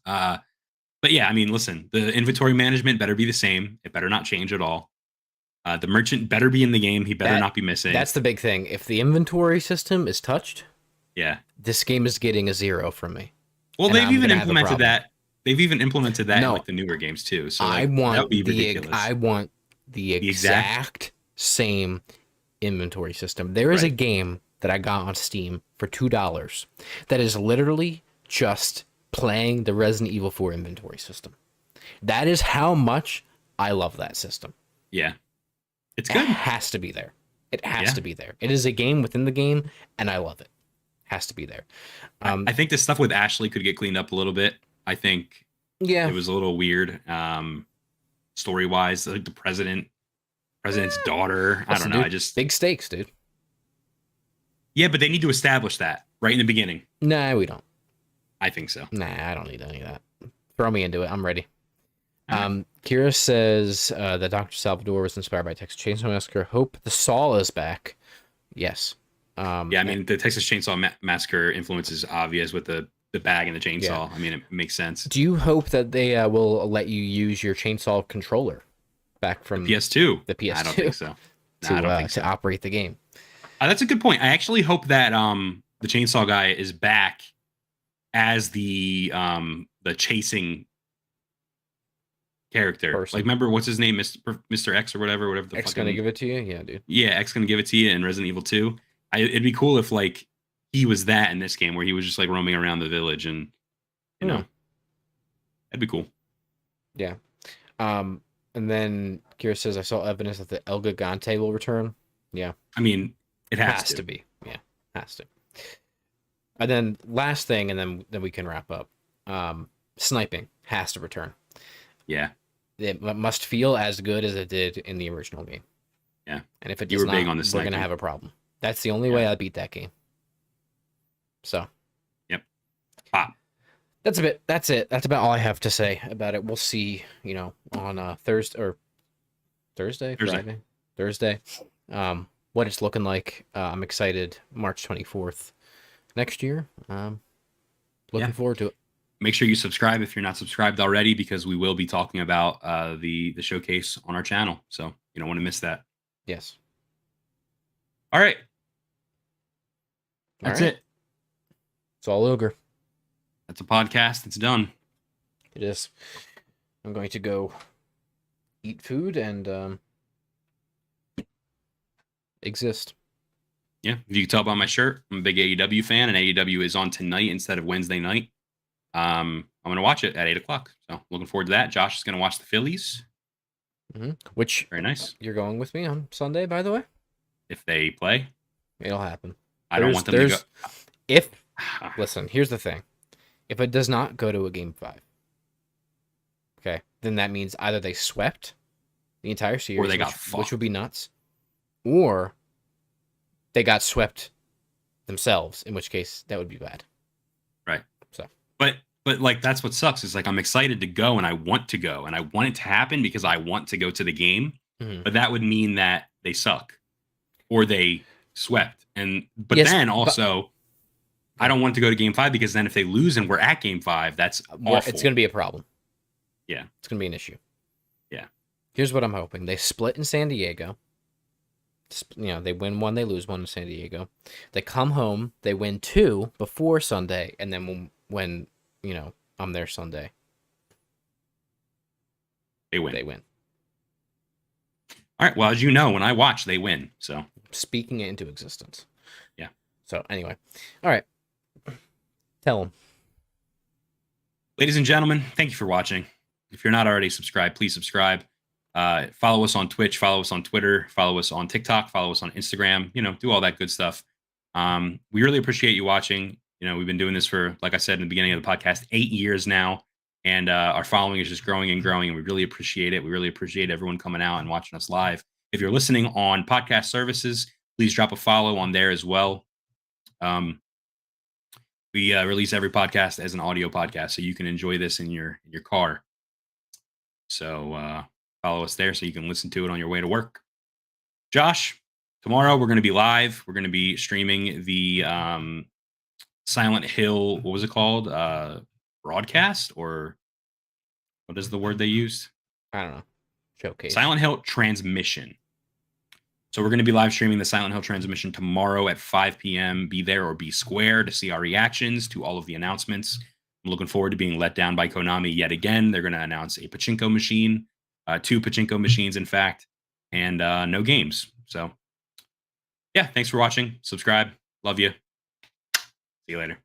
But yeah, I mean, listen, the inventory management better be the same. It better not change at all. The merchant better be in the game. He better not be missing. That's the big thing. If the inventory system is touched, yeah, this game is getting a 0 from me. well, And they've I'm even gonna have a implemented problem. that. They've even implemented that in No. like the newer games too. So I like, that want would be ridiculous. I want the exact same inventory system. There is a game that I got on Steam for $2 that is literally just playing the Resident Evil 4 inventory system. That is how much I love that system. Yeah, it's It good. has to be there. It has Yeah. to be there. It is a game within the game, and I love it. Has to be there. I think this stuff with Ashley could get cleaned up a little bit. I think Yeah. it was a little weird, story wise. Like the president's daughter. I Listen, don't know. dude, I just big stakes, dude. yeah, but they need to establish that right in the beginning. Nah, we don't. I think so. Nah, I don't need any of that. Throw me into it. I'm ready. All right. Kira says that Dr. Salvador was inspired by Texas Chainsaw Massacre. Hope the Saw is back. Yes. Yeah, I mean the Texas Chainsaw Massacre influence is obvious with the bag and the chainsaw. Yeah. I mean, it makes sense. Do you hope that they will let you use your chainsaw controller back from PS2. the PS2 I don't think so. No, I don't think so. to operate the game? That's a good point. I actually hope that the chainsaw guy is back as the chasing character. Person. Like, remember what's his name, Mr. X or whatever the X fucking, gonna give it to you? Yeah, dude. yeah, X gonna give it to you in Resident Evil 2. It'd be cool if like he was that in this game where he was just like roaming around the village and you know, that'd be cool. Yeah. And then Kira says I saw evidence that the El Gigante will return. Yeah. I mean, it has to be. Yeah, has to. And then last thing, and then we can wrap up. Sniping has to return. Yeah. It must feel as good as it did in the original game. Yeah. And if it You does were big not, on the we're sniping. gonna have a problem. That's the only way I beat that game. So. Yep. Pop. That's a bit. That's it. That's about all I have to say about it. We'll see. On Thursday. Thursday. What it's looking like. I'm excited. March 24th next year. Looking forward to it. Make sure you subscribe if you're not subscribed already, because we will be talking about the showcase on our channel. So you don't want to miss that. Yes. All right. All That's right. it. It's all ogre. That's a podcast. It's done. It is. I'm going to go eat food and exist. Yeah. If you can tell by my shirt, I'm a big AEW fan, and AEW is on tonight instead of Wednesday night. I'm going to watch it at 8:00. So looking forward to that. Josh is going to watch the Phillies. Which Very nice. you're going with me on Sunday, by the way. If they play, It'll happen. I don't want them to go. Listen, here's the thing. If it does not go to a game 5, okay, then that means either they swept the entire series, Or they got which fucked. would be nuts, or they got swept themselves, in which case that would be bad. Right. So, But like that's what sucks is like I'm excited to go and I want to go and I want it to happen because I want to go to the game. Mhm. But that would mean that they suck or they swept. But Yes, then but- also I don't want to go to game 5 because then if they lose and we're at game 5, that's awful. it's going to be a problem. Yeah. It's going to be an issue. Yeah. Here's what I'm hoping. They split in San Diego. They win 1, they lose 1 in San Diego. They come home, they win 2 before Sunday, and then when I'm there Sunday, They win. they win. All right. Well, as you know, when I watch, they win. So Speaking it into existence. Yeah. So anyway, all right. Tell them. ladies and gentlemen, thank you for watching. If you're not already subscribed, please subscribe. Follow us on Twitch, follow us on Twitter, follow us on TikTok, follow us on Instagram, do all that good stuff. We really appreciate you watching. We've been doing this for, like I said in the beginning of the podcast, 8 years now, and our following is just growing and growing, and we really appreciate it. We really appreciate everyone coming out and watching us live. If you're listening on podcast services, please drop a follow on there as well. We release every podcast as an audio podcast, so you can enjoy this in your car. So follow us there so you can listen to it on your way to work. Josh, tomorrow we're going to be live. We're going to be streaming the Silent Hill, what was it called? Broadcast, or what is the word they used? I don't know. Showcase. Silent Hill transmission. So we're going to be live streaming the Silent Hill transmission tomorrow at 5 p.m. Be there or be square to see our reactions to all of the announcements. I'm looking forward to being let down by Konami yet again. They're going to announce a pachinko machine, 2 pachinko machines, in fact, and no games. So, yeah, thanks for watching. Subscribe. Love you. See you later.